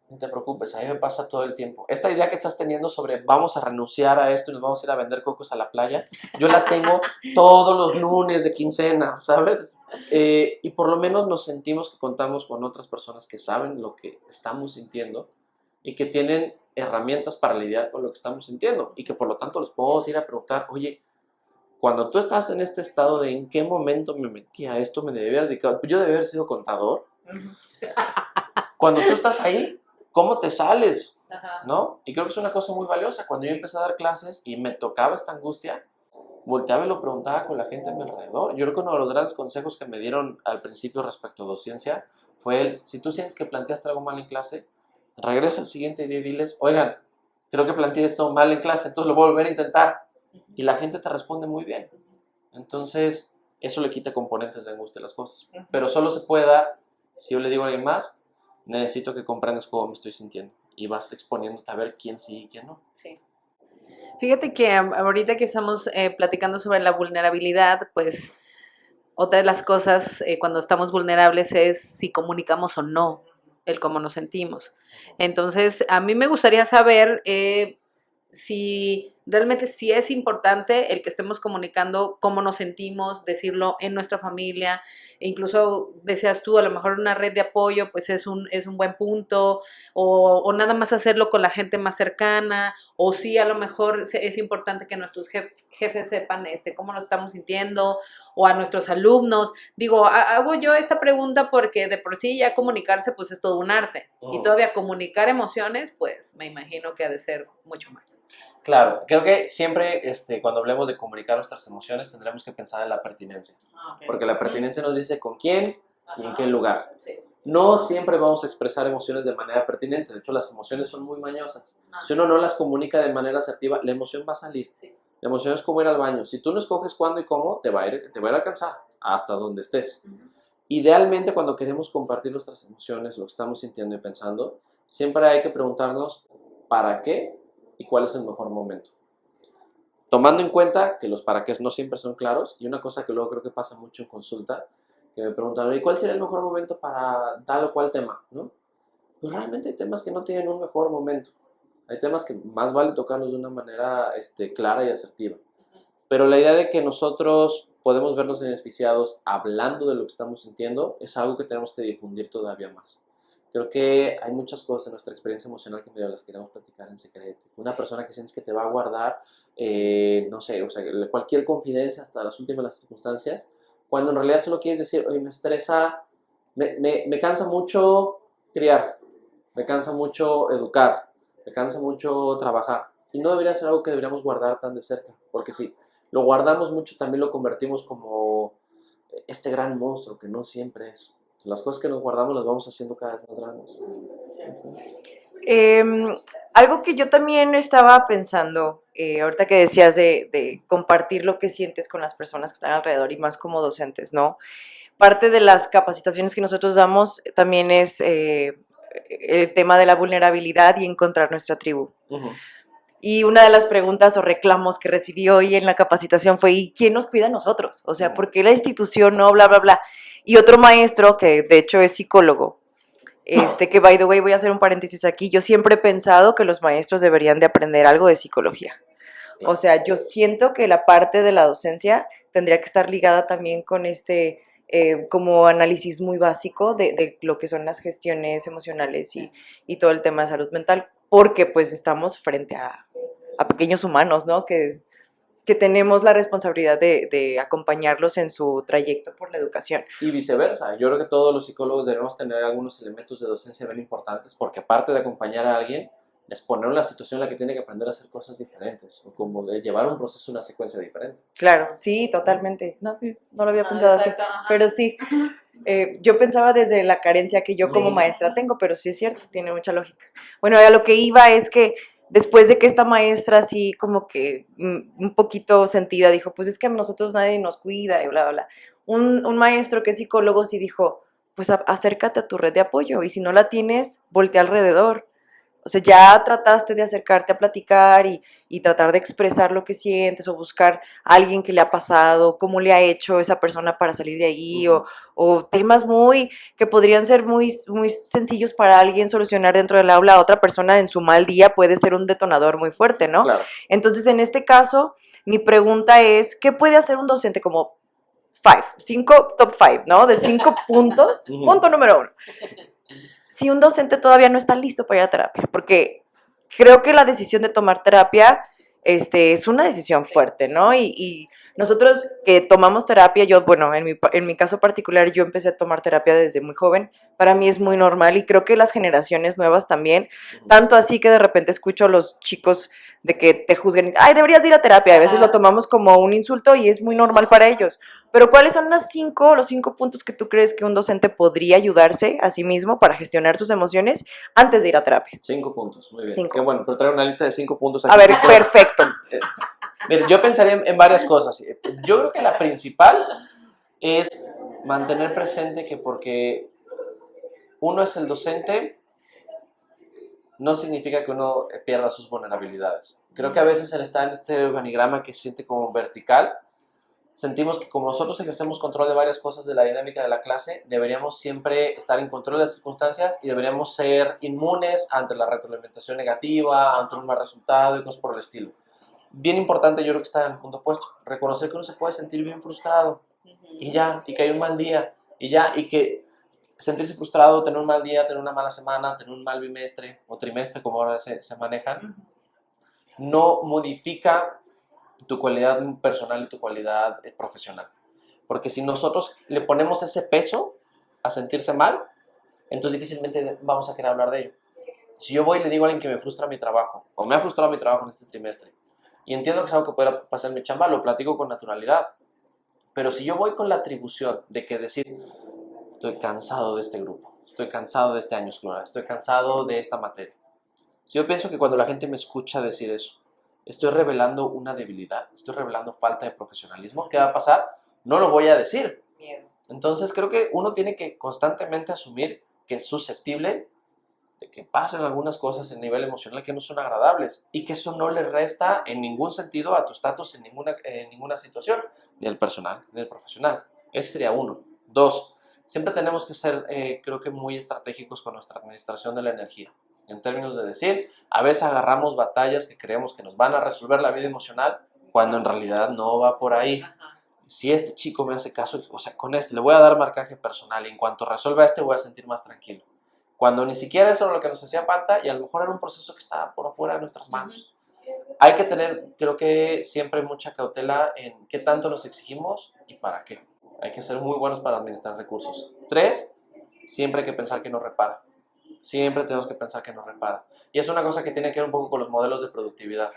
no te preocupes, a mí me pasa todo el tiempo. Esta idea que estás teniendo sobre vamos a renunciar a esto y nos vamos a ir a vender cocos a la playa, yo la tengo todos los lunes de quincena, ¿sabes? Y por lo menos nos sentimos que contamos con otras personas que saben lo que estamos sintiendo y que tienen herramientas para lidiar con lo que estamos sintiendo y que por lo tanto les podemos ir a preguntar, oye, cuando tú estás en este estado de en qué momento me metí a esto, me debía haber dedicado, yo debía haber sido contador. Cuando tú estás ahí, ¿cómo te sales? ¿No? Y creo que es una cosa muy valiosa. Cuando yo empecé a dar clases y me tocaba esta angustia, volteaba y lo preguntaba con la gente a mi alrededor. Yo creo que uno de los grandes consejos que me dieron al principio respecto a docencia fue el, si tú sientes que planteaste algo mal en clase, regresa al siguiente día y diles, oigan, creo que planteé esto mal en clase, entonces lo voy a volver a intentar. Y la gente te responde muy bien. Entonces, eso le quita componentes de angustia a las cosas. Pero solo se puede dar, si yo le digo a alguien más, necesito que comprendas cómo me estoy sintiendo. Y vas exponiéndote a ver quién sí y quién no. Sí. Fíjate que ahorita que estamos platicando sobre la vulnerabilidad, pues otra de las cosas cuando estamos vulnerables es si comunicamos o no el cómo nos sentimos. Entonces, a mí me gustaría saber si realmente sí es importante el que estemos comunicando cómo nos sentimos, decirlo en nuestra familia, e incluso decías tú, a lo mejor una red de apoyo pues es un buen punto, o nada más hacerlo con la gente más cercana, o sí a lo mejor es importante que nuestros jefes sepan cómo nos estamos sintiendo, o a nuestros alumnos. Digo, hago yo esta pregunta porque de por sí ya comunicarse pues es todo un arte, y todavía comunicar emociones pues me imagino que ha de ser mucho más. Claro, creo que siempre cuando hablemos de comunicar nuestras emociones tendremos que pensar en la pertinencia. Okay. Porque la pertinencia nos dice con quién y en qué lugar. Sí. No siempre vamos a expresar emociones de manera pertinente. De hecho, las emociones son muy mañosas. Si uno no las comunica de manera asertiva, la emoción va a salir. Sí. La emoción es como ir al baño. Si tú no escoges cuándo y cómo, te va a ir a alcanzar hasta donde estés. Idealmente, cuando queremos compartir nuestras emociones, lo que estamos sintiendo y pensando, siempre hay que preguntarnos ¿para qué? Y cuál es el mejor momento. Tomando en cuenta que los para qué no siempre son claros, y una cosa que luego creo que pasa mucho en consulta, que me preguntan, ¿y cuál sería el mejor momento para tal o cual tema? ¿No? Pues realmente hay temas que no tienen un mejor momento. Hay temas que más vale tocarlos de una manera clara y asertiva. Pero la idea de que nosotros podemos vernos beneficiados hablando de lo que estamos sintiendo es algo que tenemos que difundir todavía más. Creo que hay muchas cosas en nuestra experiencia emocional que medio las queremos platicar en secreto. Una persona que sientes que te va a guardar, no sé, o sea, cualquier confidencia hasta las últimas las circunstancias, cuando en realidad solo quieres decir, oye, me estresa, me cansa mucho criar, me cansa mucho educar, me cansa mucho trabajar. Y no debería ser algo que deberíamos guardar tan de cerca, porque si lo guardamos mucho también lo convertimos como este gran monstruo que no siempre es. Las cosas que nos guardamos las vamos haciendo cada vez más grandes. Algo que yo también estaba pensando, ahorita que decías de compartir lo que sientes con las personas que están alrededor y más como docentes, ¿no? Parte de las capacitaciones que nosotros damos también es el tema de la vulnerabilidad y encontrar nuestra tribu. Y una de las preguntas o reclamos que recibí hoy en la capacitación fue, ¿y quién nos cuida a nosotros? O sea, ¿por qué la institución no, bla, bla, bla? Y otro maestro, que de hecho es psicólogo, que by the way, voy a hacer un paréntesis aquí, yo siempre he pensado que los maestros deberían de aprender algo de psicología. O sea, yo siento que la parte de la docencia tendría que estar ligada también con como análisis muy básico de lo que son las gestiones emocionales y todo el tema de salud mental, porque pues estamos frente a pequeños humanos, ¿no? Que tenemos la responsabilidad de acompañarlos en su trayecto por la educación. Y viceversa, yo creo que todos los psicólogos debemos tener algunos elementos de docencia bien importantes, porque aparte de acompañar a alguien, es poner en la situación en la que tiene que aprender a hacer cosas diferentes, o como de llevar un proceso, una secuencia diferente. Claro, sí, totalmente. No lo había pensado así, pero sí. Yo pensaba desde la carencia que yo como maestra tengo, pero sí es cierto, tiene mucha lógica. Bueno, a lo que iba es que después de que esta maestra así como que un poquito sentida dijo, pues es que a nosotros nadie nos cuida y bla, bla, bla. Un maestro que es psicólogo sí dijo, pues acércate a tu red de apoyo y si no la tienes, voltea alrededor. O sea, ya trataste de acercarte a platicar y tratar de expresar lo que sientes o buscar a alguien que le ha pasado, cómo le ha hecho esa persona para salir de ahí o temas que podrían ser muy sencillos para alguien solucionar dentro del aula. Otra persona en su mal día puede ser un detonador muy fuerte, ¿no? Claro. Entonces, en este caso, mi pregunta es, ¿qué puede hacer un docente como top 5, ¿no? De 5 puntos. Punto número 1. Si un docente todavía no está listo para ir a terapia, porque creo que la decisión de tomar terapia es una decisión fuerte, ¿no? Y nosotros que tomamos terapia, bueno, en mi caso particular, yo empecé a tomar terapia desde muy joven, para mí es muy normal y creo que las generaciones nuevas también, tanto así que de repente escucho a los chicos de que te juzguen, ay, deberías de ir a terapia, a veces lo tomamos como un insulto y es muy normal para ellos. Pero ¿cuáles son los 5 puntos que tú crees que un docente podría ayudarse a sí mismo para gestionar sus emociones antes de ir a terapia? 5 puntos, muy bien. 5. Qué bueno, pero traigo una lista de 5 puntos aquí. A ver, perfecto. Mira, yo pensaría en varias cosas. Yo creo que la principal es mantener presente que porque uno es el docente, no significa que uno pierda sus vulnerabilidades. Creo que a veces el estar en este organigrama que se siente como vertical, sentimos que como nosotros ejercemos control de varias cosas de la dinámica de la clase, deberíamos siempre estar en control de las circunstancias y deberíamos ser inmunes ante la retroalimentación negativa, ante un mal resultado y cosas por el estilo. Bien importante, yo creo que está en el punto opuesto, reconocer que uno se puede sentir bien frustrado y ya, y que hay un mal día y ya, y que sentirse frustrado, tener un mal día, tener una mala semana, tener un mal bimestre o trimestre, como ahora se manejan, no modifica tu cualidad personal y tu cualidad profesional. Porque si nosotros le ponemos ese peso a sentirse mal, entonces difícilmente vamos a querer hablar de ello. Si yo voy y le digo a alguien que me frustra mi trabajo, o me ha frustrado mi trabajo en este trimestre, y entiendo que es algo que pueda pasar en mi chamba, lo platico con naturalidad. Pero si yo voy con la atribución de que decir, estoy cansado de este grupo, estoy cansado de este año escolar, estoy cansado de esta materia. Si yo pienso que cuando la gente me escucha decir eso, estoy revelando una debilidad, estoy revelando falta de profesionalismo, ¿qué va a pasar? No lo voy a decir. Entonces creo que uno tiene que constantemente asumir que es susceptible de que pasen algunas cosas en nivel emocional que no son agradables y que eso no le resta en ningún sentido a tu estatus en ninguna situación, ni el personal, ni el profesional. Ese sería 1. 2, siempre tenemos que ser, creo que muy estratégicos con nuestra administración de la energía. En términos de decir, a veces agarramos batallas que creemos que nos van a resolver la vida emocional cuando en realidad no va por ahí. Si este chico me hace caso, o sea, con este le voy a dar marcaje personal y en cuanto resuelva este voy a sentir más tranquilo. Cuando ni siquiera eso era lo que nos hacía falta y a lo mejor era un proceso que estaba por afuera de nuestras manos. Hay que tener, creo que siempre mucha cautela en qué tanto nos exigimos y para qué. Hay que ser muy buenos para administrar recursos. 3, siempre hay que pensar que nos repara. Siempre tenemos que pensar que nos repara. Y es una cosa que tiene que ver un poco con los modelos de productividad.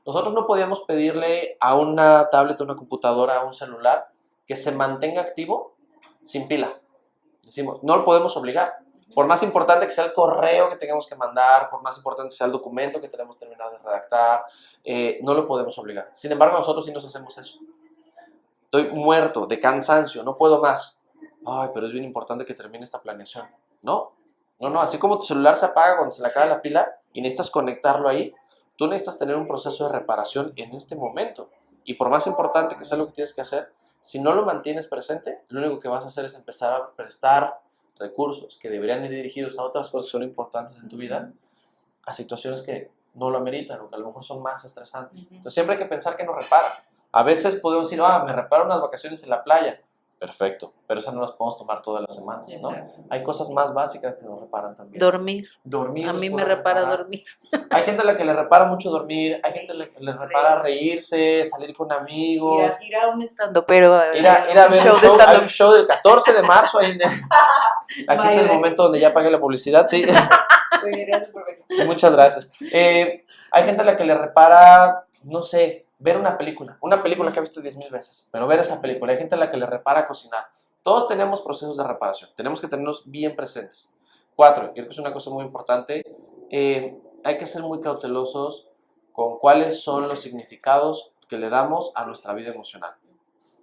Nosotros no podíamos pedirle a una tablet, a una computadora, a un celular que se mantenga activo sin pila. Decimos, no lo podemos obligar. Por más importante que sea el correo que tengamos que mandar, por más importante que sea el documento que tenemos que terminar de redactar, no lo podemos obligar. Sin embargo, nosotros sí nos hacemos eso. Estoy muerto de cansancio, no puedo más. Ay, pero es bien importante que termine esta planeación. No, así como tu celular se apaga cuando se le acaba la pila y necesitas conectarlo ahí, tú necesitas tener un proceso de reparación en este momento. Y por más importante que sea lo que tienes que hacer, si no lo mantienes presente, lo único que vas a hacer es empezar a prestar recursos que deberían ir dirigidos a otras cosas que son importantes en tu vida, a situaciones que no lo ameritan o que a lo mejor son más estresantes. Entonces siempre hay que pensar que nos repara. A veces podemos decir, me reparo unas vacaciones en la playa. Perfecto, pero esas no las podemos tomar todas las semanas, ¿no? Hay cosas más básicas que nos reparan también. Dormir. A mí me repara dormir. Hay gente a la que le repara mucho dormir, hay gente a la que le repara reírse, salir con amigos. Ir a un stand-up, pero ir a ver un show, hay un show del 14 de marzo. Aquí es el momento donde ya pagué la publicidad, sí. Muchas gracias. Hay gente a la que le repara, no sé, ver una película que ha visto 10,000 veces, pero ver esa película. Hay gente a la que le repara cocinar. Todos tenemos procesos de reparación, tenemos que tenerlos bien presentes. 4, creo que es una cosa muy importante, hay que ser muy cautelosos con cuáles son los significados que le damos a nuestra vida emocional.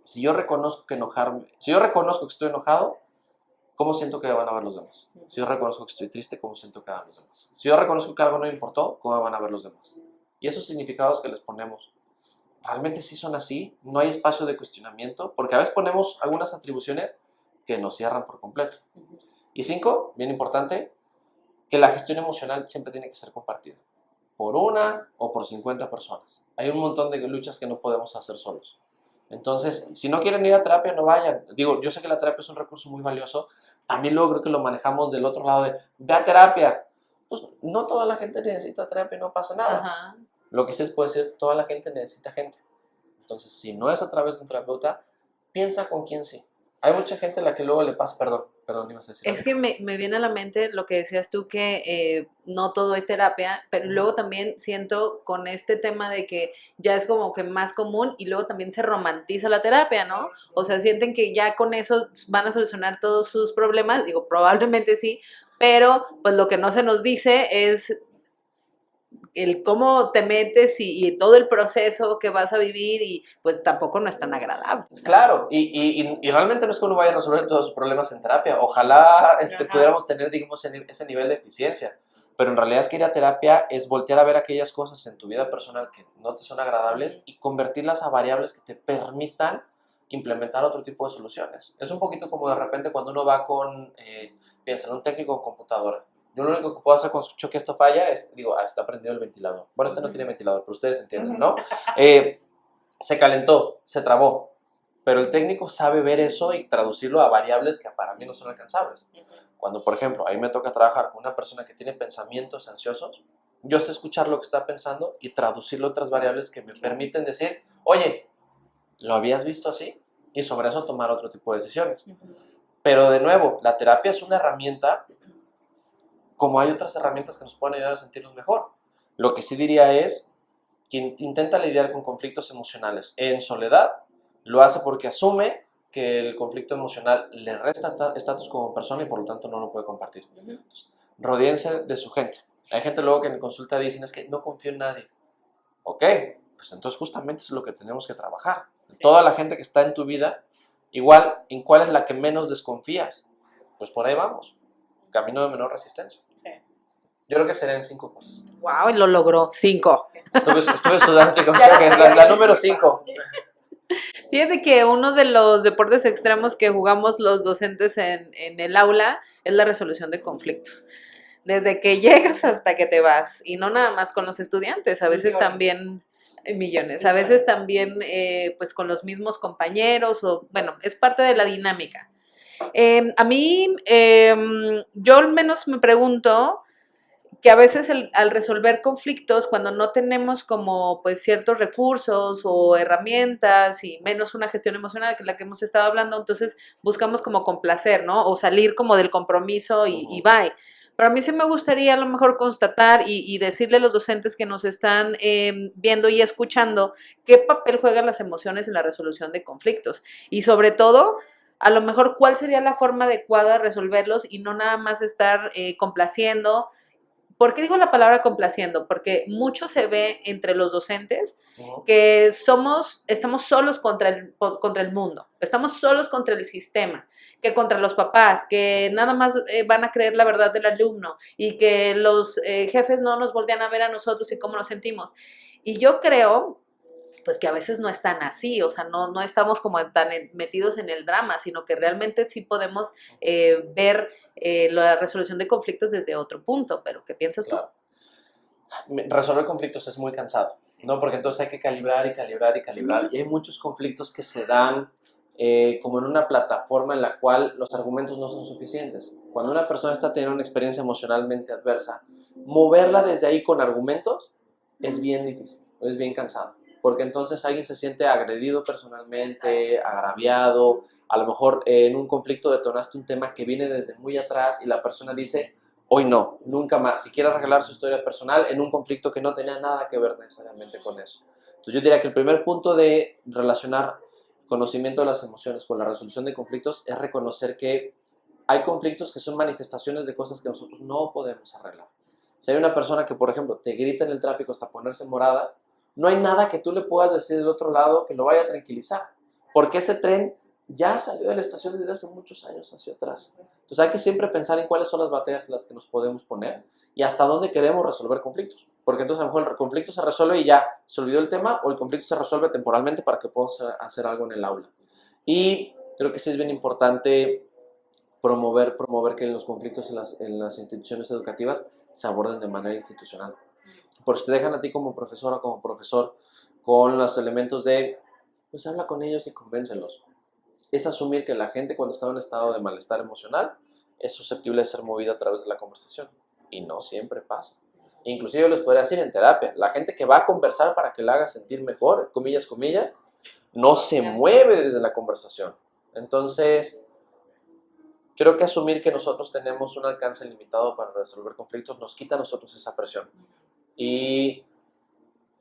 Si yo reconozco que estoy enojado, ¿cómo siento que van a ver los demás? Si yo reconozco que estoy triste, ¿cómo siento que van a ver los demás? Si yo reconozco que algo no me importó, ¿cómo van a ver los demás? Y esos significados que les ponemos, ¿realmente sí son así? No hay espacio de cuestionamiento, porque a veces ponemos algunas atribuciones que nos cierran por completo. Y 5, bien importante, que la gestión emocional siempre tiene que ser compartida, por una o por 50 personas. Hay un montón de luchas que no podemos hacer solos. Entonces, si no quieren ir a terapia, no vayan. Digo, yo sé que la terapia es un recurso muy valioso, también luego creo que lo manejamos del otro lado de, ve a terapia. Pues no toda la gente necesita terapia, no pasa nada. Ajá. Lo que sí se puede decir es que toda la gente necesita gente. Entonces, si no es a través de un terapeuta, piensa con quién sí. Hay mucha gente a la que luego le pasa, perdón, ibas a decir Es algo. que me viene a la mente lo que decías tú, que no todo es terapia, pero luego también siento con este tema de que ya es como que más común y luego también se romantiza la terapia, ¿no? O sea, sienten que ya con eso van a solucionar todos sus problemas, digo, probablemente sí, pero pues lo que no se nos dice es el cómo te metes y todo el proceso que vas a vivir y pues tampoco no es tan agradable. O sea. Claro, y realmente no es que uno vaya a resolver todos sus problemas en terapia. Ojalá pudiéramos tener, digamos, ese nivel de eficiencia. Pero en realidad es que ir a terapia es voltear a ver aquellas cosas en tu vida personal que no te son agradables y convertirlas a variables que te permitan implementar otro tipo de soluciones. Es un poquito como de repente cuando uno va con, piensa en un técnico en computadora. Yo lo único que puedo hacer cuando escucho que esto falla es, digo, está prendido el ventilador. Bueno, este no tiene ventilador, pero ustedes entienden, ¿no? Se calentó, se trabó, pero el técnico sabe ver eso y traducirlo a variables que para mí no son alcanzables. Cuando, por ejemplo, a mí me toca trabajar con una persona que tiene pensamientos ansiosos, yo sé escuchar lo que está pensando y traducirlo a otras variables que me permiten decir, oye, ¿lo habías visto así? Y sobre eso tomar otro tipo de decisiones. Pero de nuevo, la terapia es una herramienta, como hay otras herramientas que nos pueden ayudar a sentirnos mejor. Lo que sí diría es, quien intenta lidiar con conflictos emocionales en soledad, lo hace porque asume que el conflicto emocional le resta estatus como persona y por lo tanto no lo puede compartir. Entonces, rodéense de su gente. Hay gente luego que en consulta dicen, es que no confío en nadie. Ok, pues entonces justamente es lo que tenemos que trabajar. Toda la gente que está en tu vida, igual, ¿en cuál es la que menos desconfías? Pues por ahí vamos, camino de menor resistencia. Yo creo que serían 5 cosas. Wow, y lo logró, 5. Estuve sudando, así como que es la número 5. Fíjate que uno de los deportes extremos que jugamos los docentes en el aula es la resolución de conflictos. Desde que llegas hasta que te vas. Y no nada más con los estudiantes, a veces también millones, a veces también pues con los mismos compañeros o bueno, es parte de la dinámica. A mí, yo al menos me pregunto que a veces al resolver conflictos, cuando no tenemos como pues ciertos recursos o herramientas y menos una gestión emocional que es la que hemos estado hablando, entonces buscamos como complacer, ¿no? O salir como del compromiso y bye. Pero a mí sí me gustaría a lo mejor constatar y decirle a los docentes que nos están viendo y escuchando qué papel juegan las emociones en la resolución de conflictos y sobre todo a lo mejor cuál sería la forma adecuada de resolverlos y no nada más estar complaciendo. ¿Por qué digo la palabra complaciendo? Porque mucho se ve entre los docentes que estamos solos contra el mundo, estamos solos contra el sistema, que contra los papás, que nada más van a creer la verdad del alumno y que los jefes no nos voltean a ver a nosotros y cómo nos sentimos. Y yo creo pues que a veces no es tan así, o sea, no estamos como tan metidos en el drama, sino que realmente sí podemos ver la resolución de conflictos desde otro punto, pero ¿qué piensas tú? Resolver conflictos es muy cansado, ¿no? Porque entonces hay que calibrar y calibrar y calibrar, y hay muchos conflictos que se dan como en una plataforma en la cual los argumentos no son suficientes. Cuando una persona está teniendo una experiencia emocionalmente adversa, moverla desde ahí con argumentos es bien difícil, es bien cansado. Porque entonces alguien se siente agredido personalmente, agraviado, a lo mejor en un conflicto detonaste un tema que viene desde muy atrás y la persona dice, hoy no, nunca más, si quiere arreglar su historia personal en un conflicto que no tenía nada que ver necesariamente con eso. Entonces yo diría que el primer punto de relacionar conocimiento de las emociones con la resolución de conflictos es reconocer que hay conflictos que son manifestaciones de cosas que nosotros no podemos arreglar. Si hay una persona que, por ejemplo, te grita en el tráfico hasta ponerse morada, no hay nada que tú le puedas decir del otro lado que lo vaya a tranquilizar, porque ese tren ya salió de la estación desde hace muchos años hacia atrás. Entonces hay que siempre pensar en cuáles son las batallas en las que nos podemos poner y hasta dónde queremos resolver conflictos. Porque entonces a lo mejor el conflicto se resuelve y ya se olvidó el tema, o el conflicto se resuelve temporalmente para que podamos hacer algo en el aula. Y creo que sí es bien importante promover que los conflictos en las instituciones educativas se aborden de manera institucional. Porque si te dejan a ti como profesora o como profesor con los elementos de, pues habla con ellos y convéncelos. Es asumir que la gente cuando está en un estado de malestar emocional es susceptible de ser movida a través de la conversación. Y no siempre pasa. Inclusive yo les podría decir en terapia, la gente que va a conversar para que la haga sentir mejor, comillas, comillas, no se mueve desde la conversación. Entonces, creo que asumir que nosotros tenemos un alcance limitado para resolver conflictos nos quita a nosotros esa presión. Y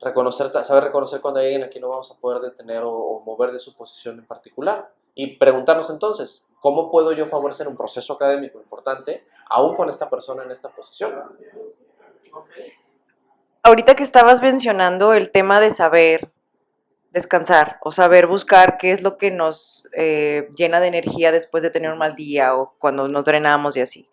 saber reconocer cuando hay alguien a quien no vamos a poder detener o mover de su posición en particular. Y preguntarnos entonces, ¿cómo puedo yo favorecer un proceso académico importante aún con esta persona en esta posición? Ahorita que estabas mencionando el tema de saber descansar o saber buscar qué es lo que nos llena de energía después de tener un mal día o cuando nos drenamos y así.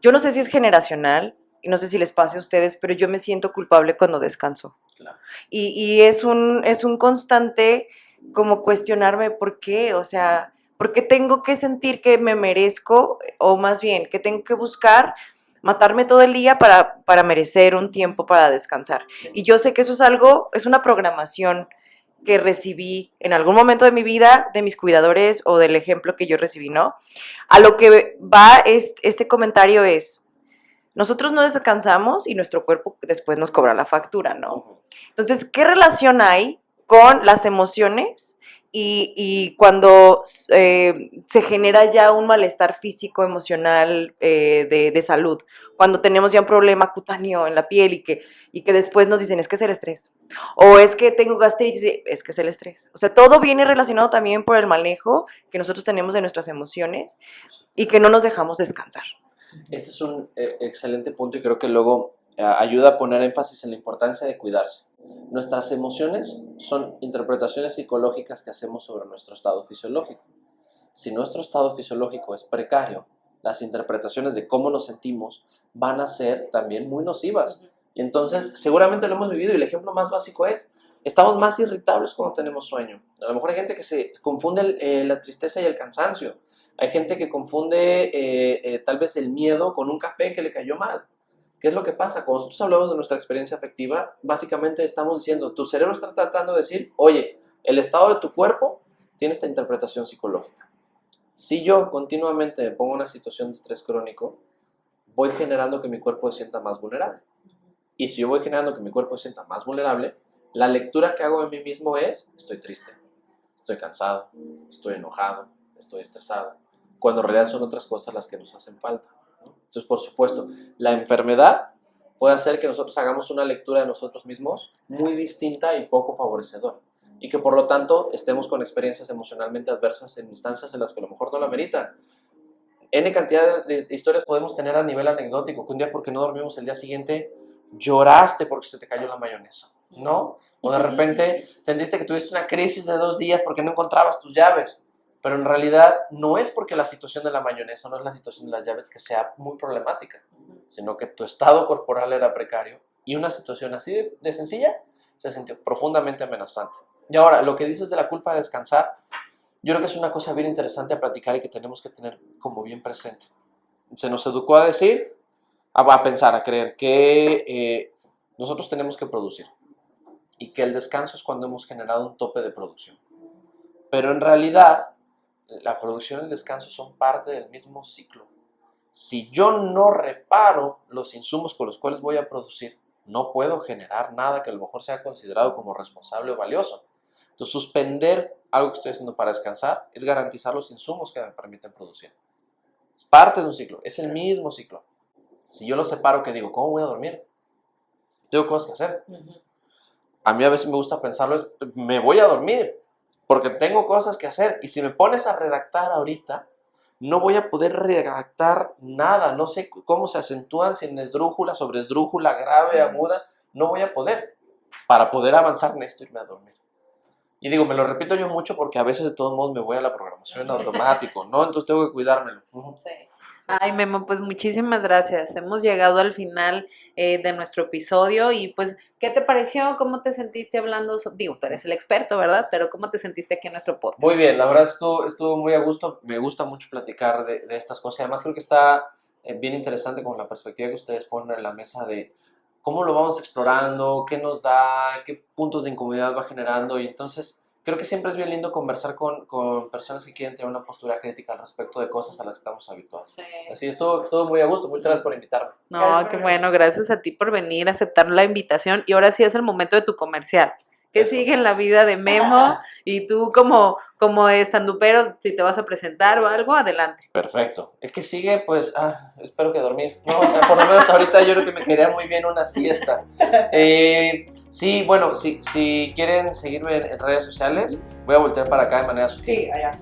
Yo no sé si es generacional y no sé si les pase a ustedes, pero yo me siento culpable cuando descanso. Claro. Y es un constante como cuestionarme por qué, o sea, ¿por qué tengo que sentir que me merezco o más bien que tengo que buscar matarme todo el día para merecer un tiempo para descansar? Y yo sé que eso es algo, es una programación que recibí en algún momento de mi vida de mis cuidadores o del ejemplo que yo recibí, ¿no? A lo que va este comentario es, nosotros no descansamos y nuestro cuerpo después nos cobra la factura, ¿no? Entonces, ¿qué relación hay con las emociones y cuando se genera ya un malestar físico, emocional, de salud? Cuando tenemos ya un problema cutáneo en la piel y que después nos dicen, es que es el estrés. O es que tengo gastritis, es que es el estrés. O sea, todo viene relacionado también por el manejo que nosotros tenemos de nuestras emociones y que no nos dejamos descansar. Ese es un excelente punto y creo que luego ayuda a poner énfasis en la importancia de cuidarse. Nuestras emociones son interpretaciones psicológicas que hacemos sobre nuestro estado fisiológico. Si nuestro estado fisiológico es precario, las interpretaciones de cómo nos sentimos van a ser también muy nocivas. Y entonces, seguramente lo hemos vivido y el ejemplo más básico es, estamos más irritables cuando tenemos sueño. A lo mejor hay gente que se confunde la tristeza y el cansancio. Hay gente que confunde tal vez el miedo con un café que le cayó mal. ¿Qué es lo que pasa? Cuando nosotros hablamos de nuestra experiencia afectiva, básicamente estamos diciendo, tu cerebro está tratando de decir, oye, el estado de tu cuerpo tiene esta interpretación psicológica. Si yo continuamente me pongo en una situación de estrés crónico, voy generando que mi cuerpo se sienta más vulnerable. Y si yo voy generando que mi cuerpo se sienta más vulnerable, la lectura que hago de mí mismo es, estoy triste, estoy cansado, estoy enojado, estoy estresado, cuando en realidad son otras cosas las que nos hacen falta, ¿no? Entonces, por supuesto, la enfermedad puede hacer que nosotros hagamos una lectura de nosotros mismos muy distinta y poco favorecedora, y que por lo tanto estemos con experiencias emocionalmente adversas en instancias en las que a lo mejor no la meritan. N cantidad de historias podemos tener a nivel anecdótico, que un día porque no dormimos el día siguiente lloraste porque se te cayó la mayonesa, ¿no? O de repente sentiste que tuviste una crisis de 2 días porque no encontrabas tus llaves. Pero en realidad no es porque la situación de la mayonesa, no es la situación de las llaves que sea muy problemática, sino que tu estado corporal era precario y una situación así de sencilla se sintió profundamente amenazante. Y ahora, lo que dices de la culpa de descansar, yo creo que es una cosa bien interesante a platicar y que tenemos que tener como bien presente. Se nos educó a decir, a pensar, a creer que nosotros tenemos que producir y que el descanso es cuando hemos generado un tope de producción. Pero en realidad, la producción y el descanso son parte del mismo ciclo. Si yo no reparo los insumos con los cuales voy a producir, no puedo generar nada que a lo mejor sea considerado como responsable o valioso. Entonces, suspender algo que estoy haciendo para descansar es garantizar los insumos que me permiten producir. Es parte de un ciclo, es el mismo ciclo. Si yo lo separo, ¿qué digo? ¿Cómo voy a dormir? Tengo cosas que hacer. A mí a veces me gusta pensarlo, me voy a dormir, porque tengo cosas que hacer. Y si me pones a redactar ahorita, no voy a poder redactar nada, no sé cómo se acentúan, si en esdrújula, sobre esdrújula, grave, aguda, no voy a poder. Para poder avanzar necesito irme a dormir. Y digo, me lo repito yo mucho porque a veces de todos modos me voy a la programación en automático, ¿no? Entonces tengo que cuidármelo. Sí. Ay, Memo, pues muchísimas gracias. Hemos llegado al final de nuestro episodio y pues, ¿qué te pareció? ¿Cómo te sentiste hablando? Digo, tú eres el experto, ¿verdad? Pero ¿cómo te sentiste aquí en nuestro podcast? Muy bien, la verdad estuvo muy a gusto. Me gusta mucho platicar de estas cosas. Además creo que está bien interesante con la perspectiva que ustedes ponen en la mesa de cómo lo vamos explorando, qué nos da, qué puntos de incomodidad va generando. Y entonces creo que siempre es bien lindo conversar con personas que quieren tener una postura crítica al respecto de cosas a las que estamos habituados. Sí. Así estuvo muy a gusto. Muchas gracias por invitarme. No, qué bueno, gracias a ti por venir, aceptar la invitación. Y ahora sí es el momento de tu comercial. ¿Qué Eso. sigue en la vida de Memo? Y tú como estandupero, si te vas a presentar o algo, adelante. Perfecto. El que sigue, pues, espero que dormir. No, o sea, por lo menos ahorita yo creo que me quedaría muy bien una siesta. Sí, bueno, si quieren seguirme en redes sociales, voy a voltear para acá de manera sutil. Sí, allá.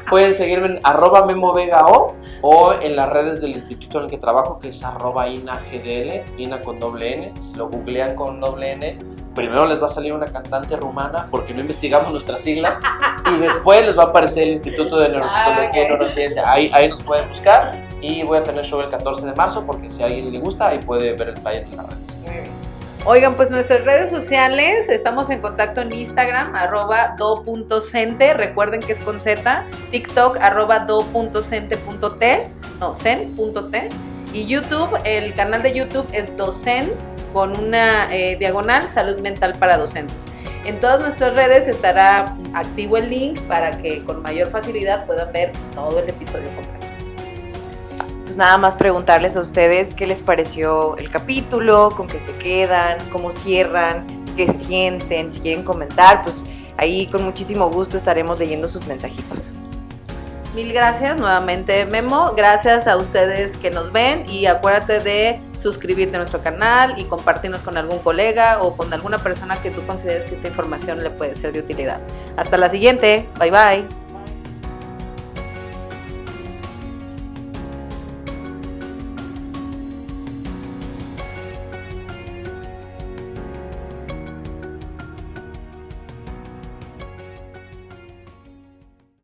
Pueden seguirme en @memovegao o en las redes del instituto en el que trabajo, que es @inagdl, ina con doble N. Si lo googlean con doble N, primero les va a salir una cantante rumana porque no investigamos nuestras siglas y después les va a aparecer el Instituto de Neuropsicología y Neurociencia. Ahí nos pueden buscar y voy a tener show el 14 de marzo porque si a alguien le gusta, ahí puede ver el flyer en las redes. Oigan, pues nuestras redes sociales, estamos en contacto en Instagram, @do.cente, recuerden que es con Z, TikTok, @do.cente.t, no, cen.t, y YouTube, el canal de YouTube es docen, con una diagonal, salud mental para docentes. En todas nuestras redes estará activo el link para que con mayor facilidad puedan ver todo el episodio completo. Pues nada más preguntarles a ustedes qué les pareció el capítulo, con qué se quedan, cómo cierran, qué sienten, si quieren comentar, pues ahí con muchísimo gusto estaremos leyendo sus mensajitos. Mil gracias nuevamente, Memo. Gracias a ustedes que nos ven y acuérdate de suscribirte a nuestro canal y compartirnos con algún colega o con alguna persona que tú consideres que esta información le puede ser de utilidad. Hasta la siguiente. Bye bye.